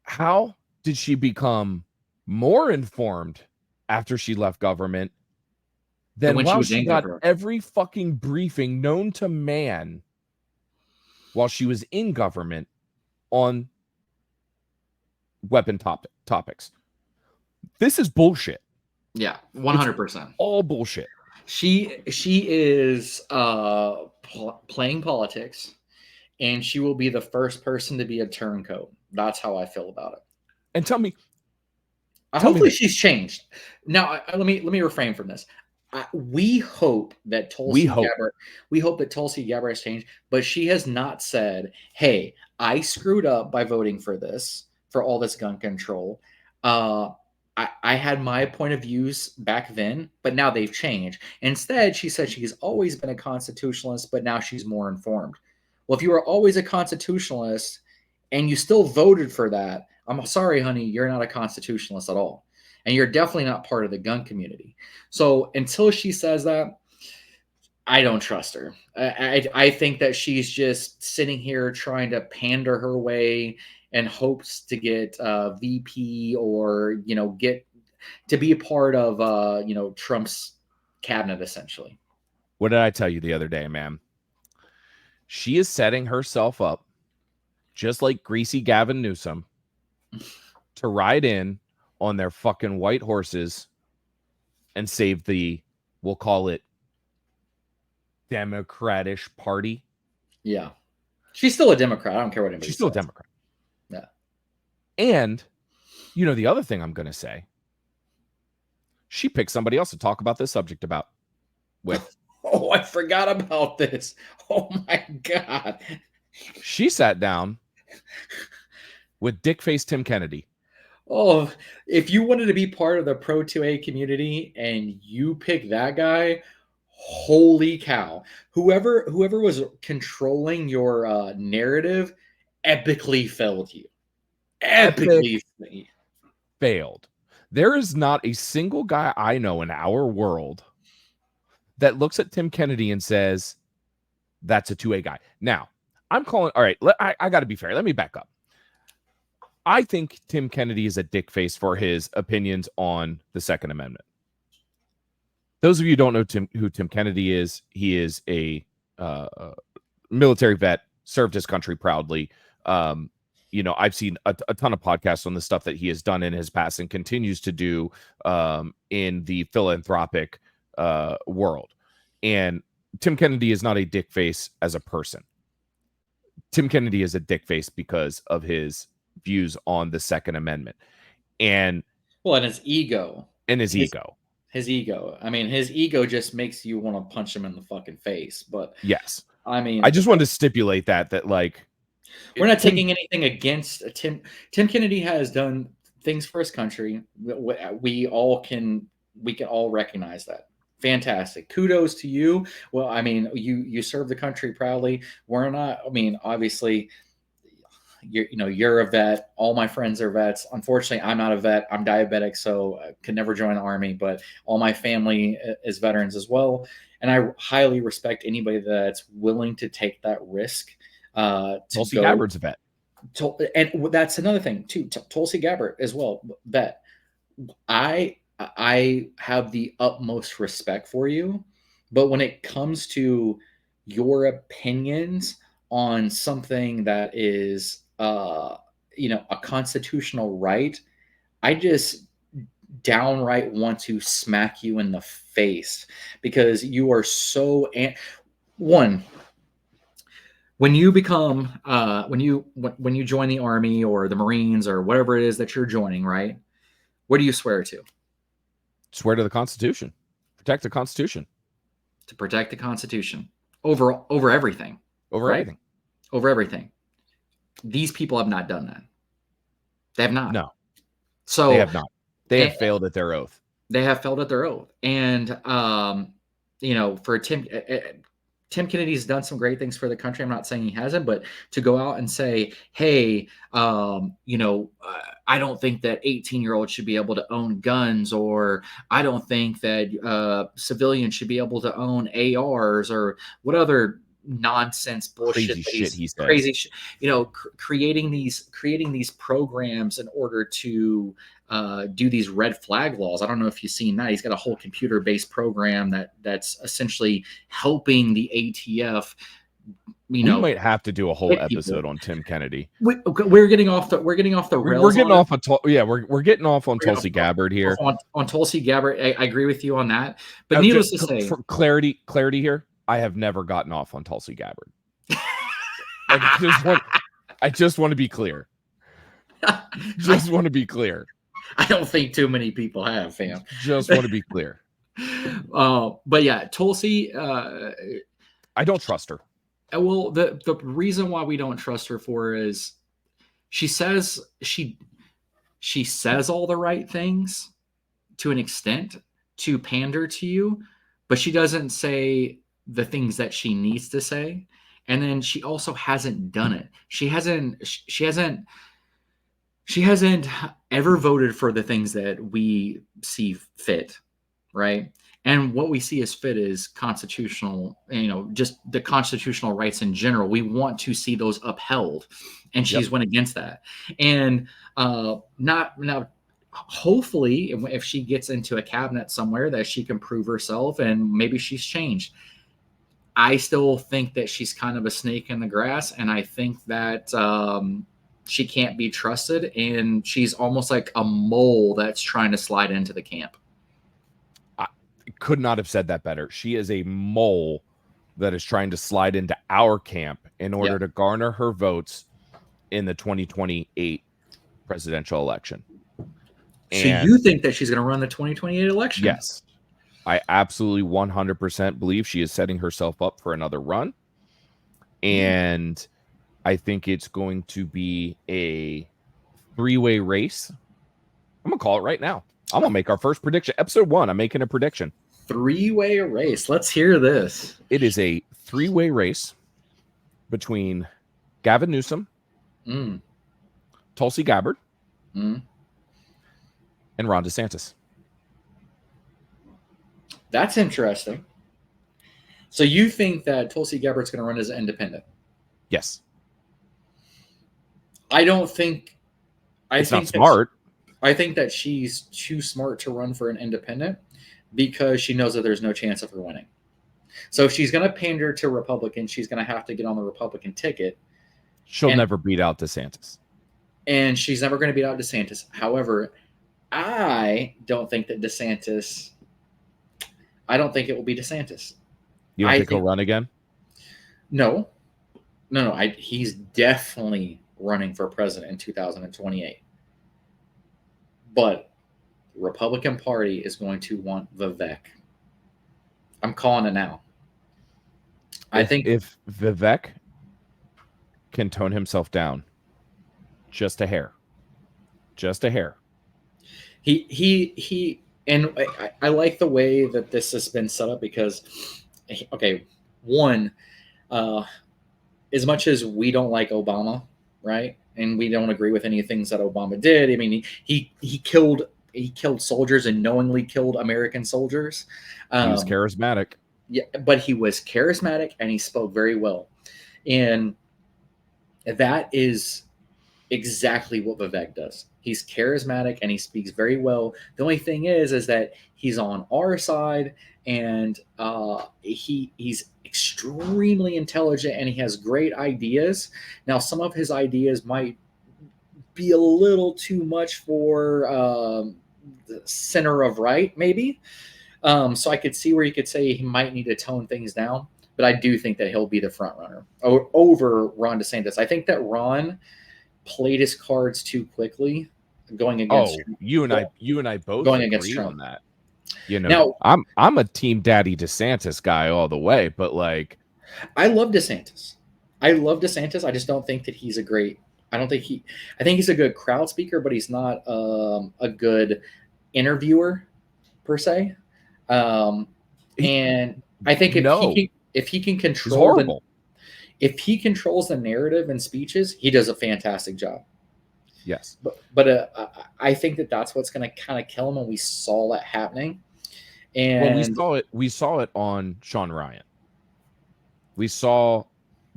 how did she become more informed after she left government than while she got every fucking briefing known to man while she was in government on weapon topics? This is bullshit. Yeah, 100%. All bullshit. She is playing politics, and she will be the first person to be a turncoat. That's how I feel about it. And tell me, hopefully she's changed. Now, let me refrain from this. We hope that Tulsi Gabbard has changed, but she has not said, "Hey, I screwed up by voting for all this gun control. I had my point of views back then, but now they've changed." Instead, she said she's always been a constitutionalist, but now she's more informed. Well, if you were always a constitutionalist and you still voted for that, I'm sorry, honey, you're not a constitutionalist at all. And you're definitely not part of the gun community. So until she says that, I don't trust her. I think that she's just sitting here trying to pander her way and hopes to get VP or get to be a part of Trump's cabinet essentially. What did I tell you the other day, man? She is setting herself up, just like greasy Gavin Newsom, to ride in on their fucking white horses and save the, we'll call it, Democratish Party. Yeah. She's still a Democrat. I don't care what anybody says. She's still a Democrat. Yeah. And, the other thing I'm going to say, she picked somebody else to talk about this subject with. Oh, I forgot about this. Oh, my God. She sat down with dickface Tim Kennedy. Oh, if you wanted to be part of the Pro 2A community and you pick that guy, holy cow. Whoever was controlling your narrative epically failed you. Epically failed. There is not a single guy I know in our world that looks at Tim Kennedy and says, that's a 2A guy. Now, I'm calling, all right, I got to be fair. Let me back up. I think Tim Kennedy is a dickface for his opinions on the Second Amendment. Those of you who don't know who Tim Kennedy is, he is a military vet, served his country proudly. I've seen a ton of podcasts on the stuff that he has done in his past and continues to do in the philanthropic world. And Tim Kennedy is not a dickface as a person. Tim Kennedy is a dickface because of his views on the Second Amendment. And his ego. His ego. His ego. I mean, his ego just makes you want to punch him in the fucking face. But yes. I mean, I just wanted to stipulate that like, we're not taking anything against Tim. Tim Kennedy has done things for his country. We can all recognize that. Fantastic. Kudos to you. Well, I mean, you serve the country proudly. We're not, I mean, obviously you're a vet. All my friends are vets. Unfortunately, I'm not a vet. I'm diabetic, so I could never join the army, but all my family is veterans as well. And I highly respect anybody that's willing to take that risk. Tulsi Gabbard's a vet. And that's another thing too. Tulsi Gabbard as well, vet. I have the utmost respect for you, but when it comes to your opinions on something that is a constitutional right, I just downright want to smack you in the face because you are so when you become when you join the Army or the Marines or whatever it is that you're joining, right? What do you swear to? Swear to the Constitution. Protect the Constitution. To protect the Constitution over everything. Over right? everything. Over everything. These people have not done that. They have not. No. So they have not. They have failed at their oath. They have failed at their oath. And for Tim Kennedy's done some great things for the country. I'm not saying he hasn't, but to go out and say, hey, I don't think that 18-year-olds should be able to own guns, or I don't think that civilians should be able to own ARs, or what other nonsense bullshit he said. Crazy shit, creating these programs in order to do these red flag laws. I don't know if you've seen that. He's got a whole computer-based program that's essentially helping the ATF. We might have to do a whole episode on Tim Kennedy. We're getting off the rails. We're getting off we're getting off on Tulsi Gabbard here. On Tulsi Gabbard, I agree with you on that. But needless to say, for clarity here, I have never gotten off on Tulsi Gabbard. I just want to be clear. Just want to be clear. I don't think too many people have, fam. Just want to be clear. But yeah, Tulsi. I don't trust her. Well, the reason why we don't trust her is she says all the right things to an extent to pander to you, but she doesn't say the things that she needs to say. And then she also hasn't done it. She hasn't ever voted for the things that we see fit, right? And what we see as fit is constitutional, just the constitutional rights in general. We want to see those upheld, and Yep. she's went against that. And not now, hopefully, if she gets into a cabinet somewhere, that she can prove herself, and maybe she's changed. I still think that she's kind of a snake in the grass, and I think that she can't be trusted, and she's almost like a mole that's trying to slide into the camp. Could not have said that better. She is a mole that is trying to slide into our camp in order to garner her votes in the 2028 presidential election. So you think that she's going to run the 2028 election? Yes. I absolutely 100% believe she is setting herself up for another run. And I think it's going to be a three-way race. I'm going to call it right now. I'm going to make our first prediction. Episode 1, I'm making a prediction. Three-way race. Let's hear this. It is a three-way race between Gavin Newsom, Tulsi Gabbard, and Ron DeSantis. That's interesting. So you think that Tulsi Gabbard's going to run as an independent? Yes. I don't think... It's not smart. I think that she's too smart to run for an independent because she knows that there's no chance of her winning. So if she's going to pander to Republicans, she's going to have to get on the Republican ticket. She'll never beat out DeSantis. And she's never going to beat out DeSantis. However, I don't think that DeSantis... I don't think it will be DeSantis. You don't think he'll run again? No. He's definitely running for president in 2028. But the Republican Party is going to want Vivek. I'm calling it now. I think if Vivek can tone himself down just a hair, he and I like the way that this has been set up because, okay, one, as much as we don't like Obama, right, and we don't agree with any things that Obama did. I mean, he killed soldiers and knowingly killed American soldiers. He was charismatic. Yeah, but he was charismatic and he spoke very well, and that is exactly what Vivek does. He's charismatic and he speaks very well. The only thing is that he's on our side, and he's extremely intelligent and he has great ideas. Now, some of his ideas might be a little too much for the center of right, maybe. So I could see where you could say he might need to tone things down, but I do think that he'll be the front runner over Ron DeSantis. I think that Ron played his cards too quickly going against you and I both going agree against Trump on that. Now, I'm a team daddy DeSantis guy all the way, but like I love DeSantis. I just don't think that he's I think he's a good crowd speaker, but he's not a good interviewer per se. And I think if he can control if he controls the narrative and speeches, he does a fantastic job. Yes. But I think that that's what's going to kind of kill him, and we saw that happening. And we saw it on Sean Ryan. We saw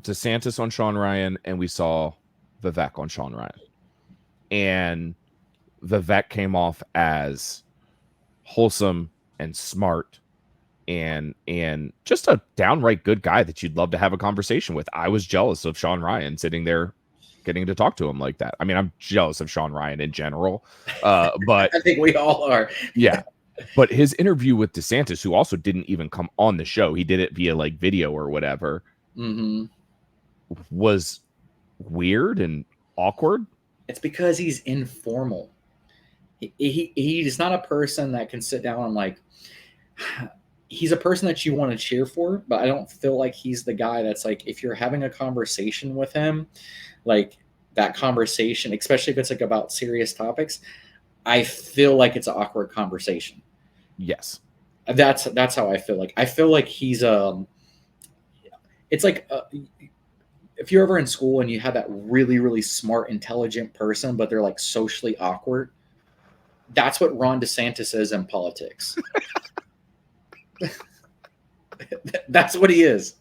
DeSantis on Sean Ryan, and we saw Vivek on Sean Ryan. And Vivek came off as wholesome and smart and just a downright good guy that you'd love to have a conversation with. I was jealous of Sean Ryan sitting there getting to talk to him like that. I mean, I'm jealous of Sean Ryan in general, but I think we all are. Yeah. But his interview with DeSantis, who also didn't even come on the show, he did it via like video or whatever, was weird and awkward. It's because he's informal. He's not a person that can sit down and like, he's a person that you want to cheer for, but I don't feel like he's the guy that's like, if you're having a conversation with him, like that conversation, especially if it's like about serious topics, I feel like it's an awkward conversation. Yes. That's how I feel like. I feel like he's it's like if you're ever in school and you have that really, really smart, intelligent person, but they're like socially awkward. That's what Ron DeSantis is in politics. That's what he is.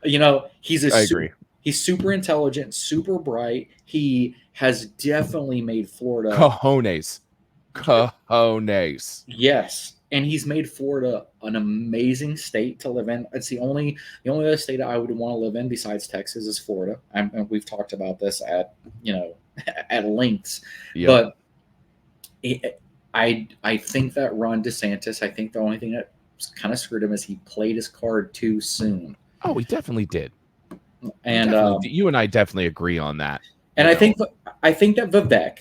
You know, I agree. He's super intelligent, super bright. He has definitely made Florida Cojones. Yes, and he's made Florida an amazing state to live in. It's the only other state I would want to live in besides Texas is Florida. And we've talked about this at at lengths, Yep. but I think that Ron DeSantis. I think the only thing that kind of screwed him is he played his card too soon. Oh, he definitely did. And you and I definitely agree on that. And I think that Vivek.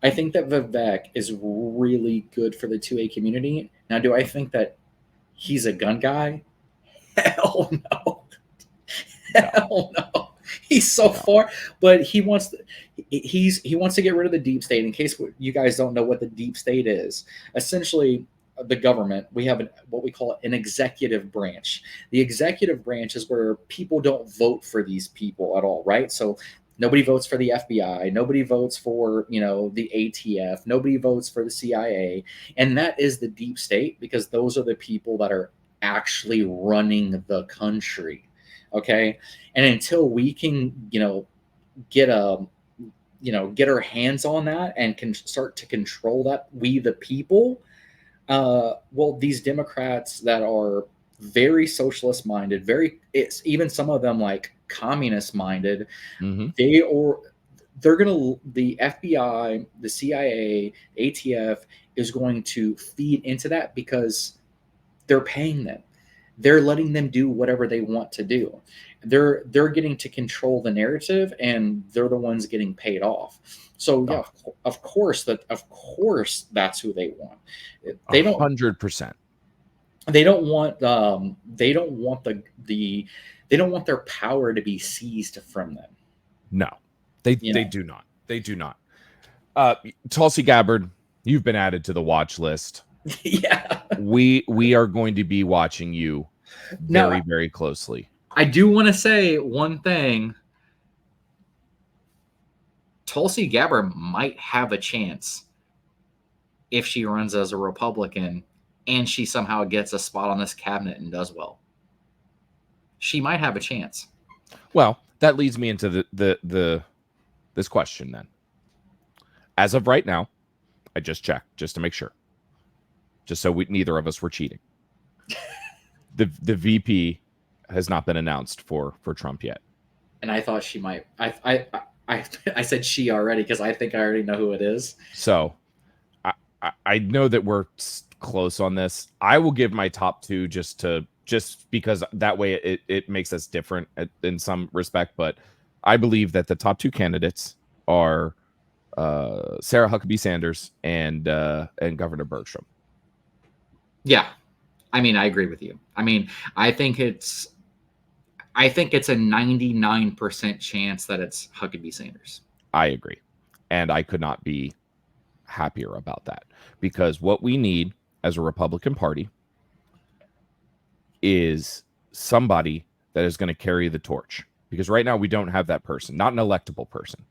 I think that Vivek is really good for the 2A community. Now, do I think that he's a gun guy? Hell no. Hell no. He's so far, but he wants to get rid of the deep state. In case you guys don't know what the deep state is, essentially the government, we have what we call an executive branch. The executive branch is where people don't vote for these people at all, right? So nobody votes for the FBI. Nobody votes for, the ATF. Nobody votes for the CIA. And that is the deep state because those are the people that are actually running the country. Okay. And until we can, get our hands on that and can start to control that, we the people, these Democrats that are very socialist minded, it's even some of them like communist minded, mm-hmm. the FBI, the CIA, ATF is going to feed into that because they're paying them. They're letting them do whatever they want to do. They're getting to control the narrative, and they're the ones getting paid off. So yeah, of course that's who they want. They don't 100%. They don't want their power to be seized from them. No, they do not. They do not. Tulsi Gabbard, you've been added to the watch list. Yeah, we are going to be watching you very, very closely. I do want to say one thing. Tulsi Gabbard might have a chance if she runs as a Republican and she somehow gets a spot on this cabinet and does well. She might have a chance. Well, that leads me into this question then. As of right now, I just checked just to make sure. Just so neither of us were cheating. The VP has not been announced for Trump yet. And I thought she might. I said she already because I think I already know who it is. So I know that we're close on this. I will give my top two just because that way it makes us different in some respect. But I believe that the top two candidates are Sarah Huckabee Sanders and Governor Bergstrom. Yeah, I mean, I agree with you. I mean, I think it's a 99% chance that it's Huckabee Sanders. I agree, and I could not be happier about that because what we need as a Republican Party is somebody that is going to carry the torch. Because right now we don't have that person, not an electable person.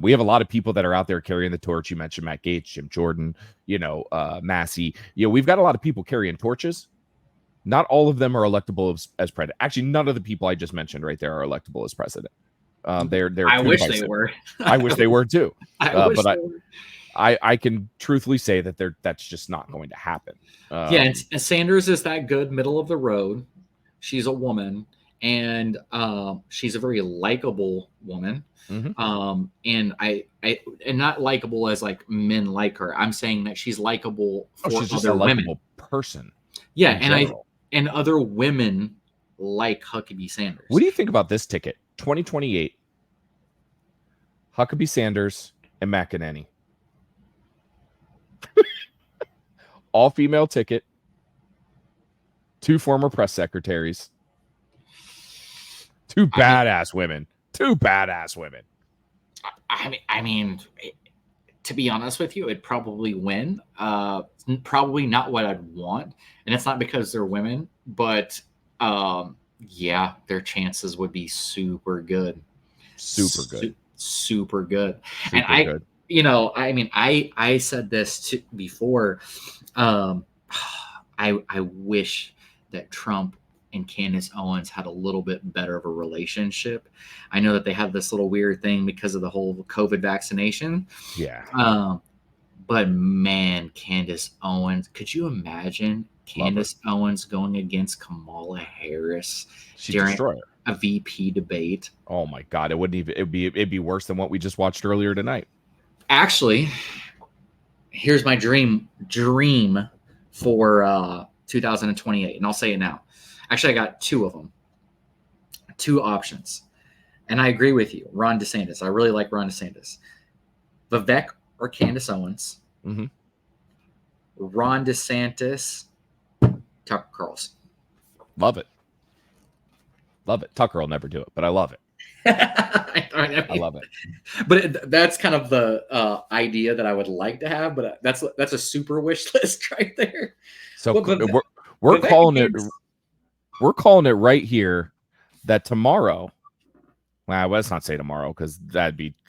We have a lot of people that are out there carrying the torch. You mentioned Matt Gaetz, Jim Jordan, Massey. We've got a lot of people carrying torches. Not all of them are electable as president. Actually, none of the people I just mentioned right there are electable as president. They're I wish they were. I wish they were too. I can truthfully say that that's just not going to happen. And Sanders is that good middle of the road. She's a woman, and she's a very likable woman. Mm-hmm. And not likable as like men like her. I'm saying that she's likable for she's just other a likable women. Person. Yeah, and other women like Huckabee Sanders. What do you think about this ticket? 2028. Huckabee Sanders and McEnany. All female ticket. 2 former press secretaries. 2 badass women. 2 badass women. I mean, to be honest with you, it'd probably win. Probably not what I'd want, and it's not because they're women, but their chances would be super good. Super good. Super good. Super and good. I said this before. I I wish that Trump and Candace Owens had a little bit better of a relationship. I know that they have this little weird thing because of the whole COVID vaccination. Yeah. But man, Candace Owens, could you imagine Candace Owens going against Kamala Harris during a VP debate? Oh my God. It wouldn't even, it'd be worse than what we just watched earlier tonight. Actually, here's my dream for 2028, and I'll say it now. Actually, I got two of them, two options, and I agree with you, Ron DeSantis. I really like Ron DeSantis. Vivek or Candace Owens. Mm-hmm. Ron DeSantis, Tucker Carlson. Love it. Tucker will never do it, but I love it. I love it. But that's kind of the idea that I would like to have. But that's a super wish list right there. So we're calling it. We're calling it right here that tomorrow. Well, let's not say tomorrow because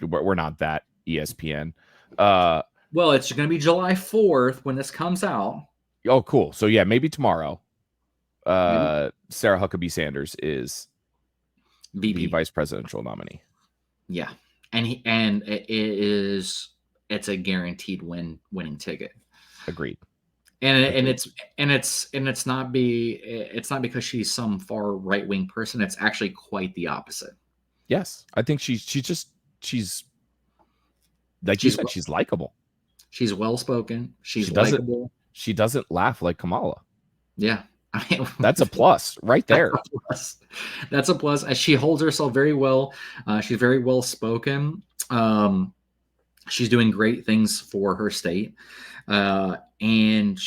we're not that ESPN. Well, it's going to be July 4th when this comes out. Oh, cool. So yeah, maybe tomorrow. Sarah Huckabee Sanders is VP vice presidential nominee. Yeah, and it's a guaranteed winning ticket. Agreed. And it's not because she's some far right wing person. It's actually quite the opposite. Yes, I think she's like you said, she's likable. She's well spoken. She's likable. She doesn't laugh like Kamala. Yeah. I mean, that's a plus right there. That's a plus. She holds herself very well. She's very well spoken. She's doing great things for her state. And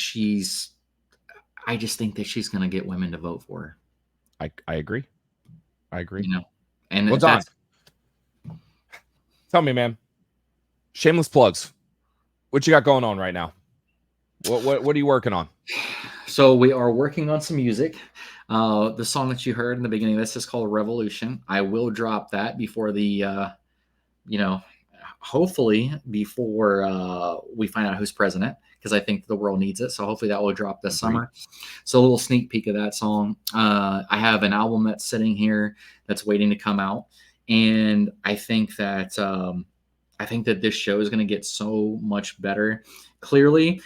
I just think that she's going to get women to vote for her. I agree. You know, and well, Don, tell me, man, shameless plugs. What you got going on right now? What are you working on? So we are working on some music. The song that you heard in the beginning of this is called Revolution. I will drop that before the, hopefully before we find out who's president, because I think the world needs it. So hopefully that will drop this summer. So a little sneak peek of that song. I have an album that's sitting here that's waiting to come out. And I think that this show is going to get so much better. Clearly,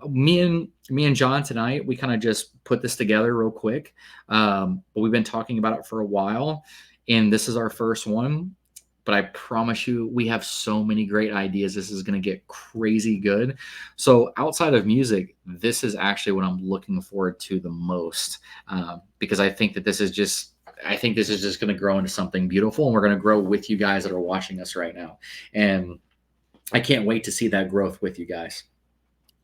me and John tonight, we kind of just put this together real quick. But we've been talking about it for a while, and this is our first one. But I promise you, we have so many great ideas. This is going to get crazy good. So outside of music, this is actually what I'm looking forward to the most, because I think that this is just going to grow into something beautiful, and we're going to grow with you guys that are watching us right now. And I can't wait to see that growth with you guys.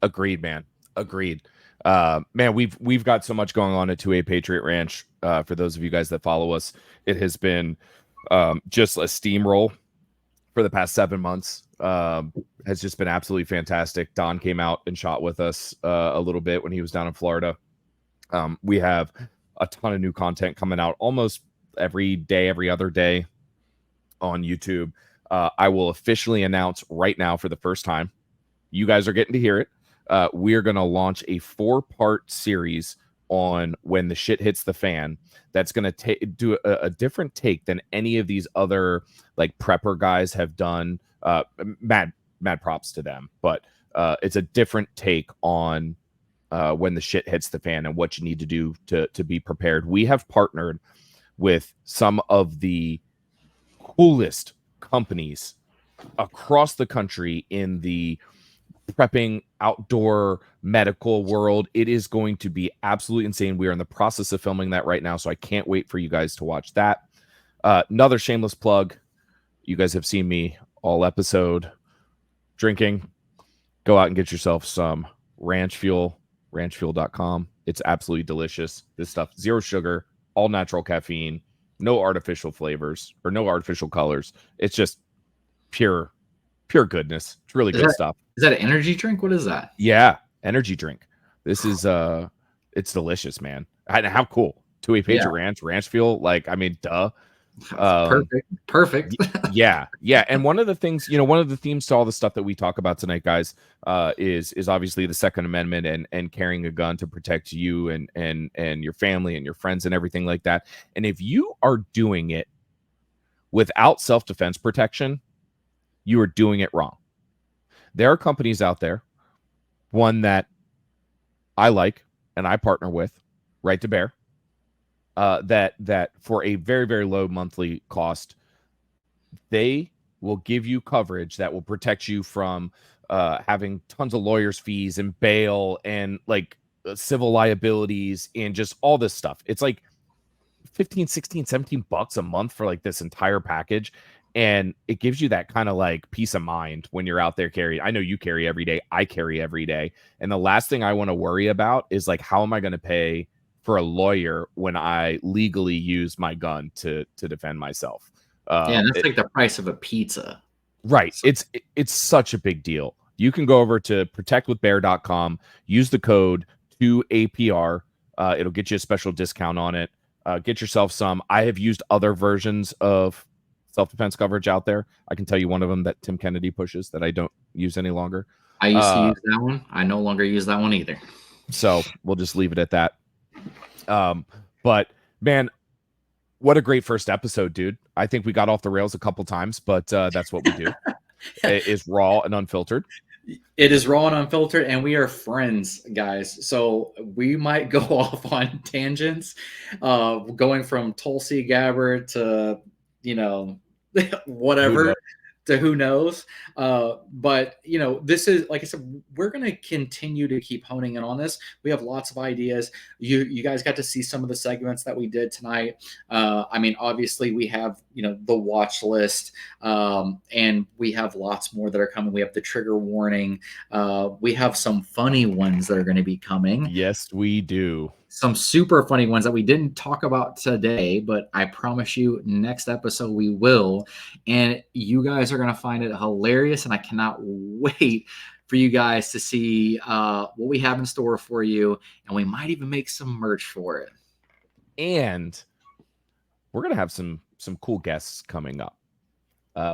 Agreed, man. Agreed. Man, we've got so much going on at 2A Patriot Ranch. For those of you guys that follow us, it has been just a steamroll for the past 7 months. Has just been absolutely fantastic. Don came out and shot with us a little bit when he was down in Florida. We have a ton of new content coming out almost every day, every other day on YouTube. I will officially announce right now for the first time, you guys are getting to hear it. We're going to launch a 4-part series on when the shit hits the fan. That's going to do a different take than any of these other like prepper guys have done. Mad props to them, but it's a different take on when the shit hits the fan and what you need to do to be prepared. We have partnered with some of the coolest companies across the country in the prepping outdoor medical world. It is going to be absolutely insane. We are in the process of filming that right now, so I can't wait for you guys to watch that. Another shameless plug. You guys have seen me all episode drinking. Go out and get yourself some ranch fuel, ranchfuel.com. It's absolutely delicious. This stuff, 0 sugar, all natural caffeine, no artificial flavors or no artificial colors. It's just pure goodness. It's really good stuff. Is that an energy drink? What is that? Yeah, energy drink. This is it's delicious, man. And how cool. 2A Patriot Ranch fuel. Like, I mean, duh. Perfect. Yeah. And one of the things, one of the themes to all the stuff that we talk about tonight, guys, is obviously the Second Amendment and carrying a gun to protect you and your family and your friends and everything like that. And if you are doing it without self-defense protection, you are doing it wrong. There are companies out there, one that I like and I partner with, Right to Bear, that for a very, very low monthly cost, they will give you coverage that will protect you from having tons of lawyers' fees and bail and like civil liabilities and just all this stuff. It's like 15, 16, 17 bucks a month for like this entire package. And it gives you that kind of like peace of mind when you're out there carrying. I know you carry every day. I carry every day. And the last thing I want to worry about is like, how am I going to pay for a lawyer when I legally use my gun to defend myself? Yeah, that's like the price of a pizza. Right. So it's such a big deal. You can go over to protectwithbear.com, use the code 2APR. It'll get you a special discount on it. Get yourself some. I have used other versions of self-defense coverage out there. I can tell you one of them that Tim Kennedy pushes that I don't use any longer. I used to use that one. I no longer use that one either. So we'll just leave it at that. But man, what a great first episode, dude. I think we got off the rails a couple times, but that's what we do. It is raw and unfiltered. It is raw and unfiltered, and we are friends, guys. So we might go off on tangents, going from Tulsi Gabbard to, whatever, to who knows. But, this is, like I said, we're going to continue to keep honing in on this. We have lots of ideas. You guys got to see some of the segments that we did tonight. Obviously we have, the watch list, and we have lots more that are coming. We have the trigger warning. We have some funny ones that are going to be coming. Yes, we do. Some super funny ones that we didn't talk about today, but I promise you next episode we will. And you guys are going to find it hilarious. And I cannot wait for you guys to see what we have in store for you. And we might even make some merch for it. And we're going to have some cool guests coming up.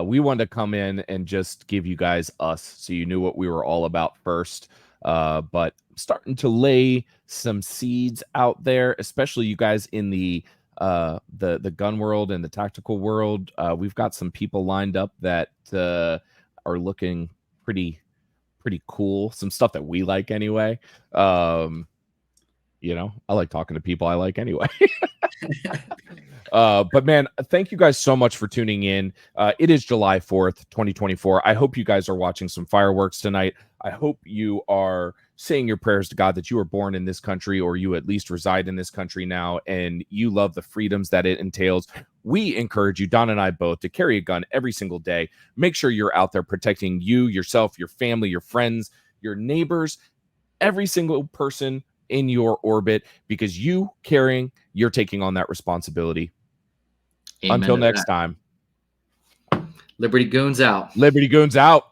We wanted to come in and just give you guys us so you knew what we were all about first. But starting to lay some seeds out there, especially you guys in the gun world and the tactical world. We've got some people lined up that are looking pretty cool. Some stuff that we like anyway. I like talking to people I like anyway. But man, thank you guys so much for tuning in. It is July 4th, 2024. I hope you guys are watching some fireworks tonight. I hope you are saying your prayers to God that you were born in this country, or you at least reside in this country now, and you love the freedoms that it entails. We encourage you, Don and I both, to carry a gun every single day. Make sure you're out there protecting you, yourself, your family, your friends, your neighbors, every single person in your orbit, because you're taking on that responsibility. Amen. Until next time. Liberty Goons out. Liberty Goons out.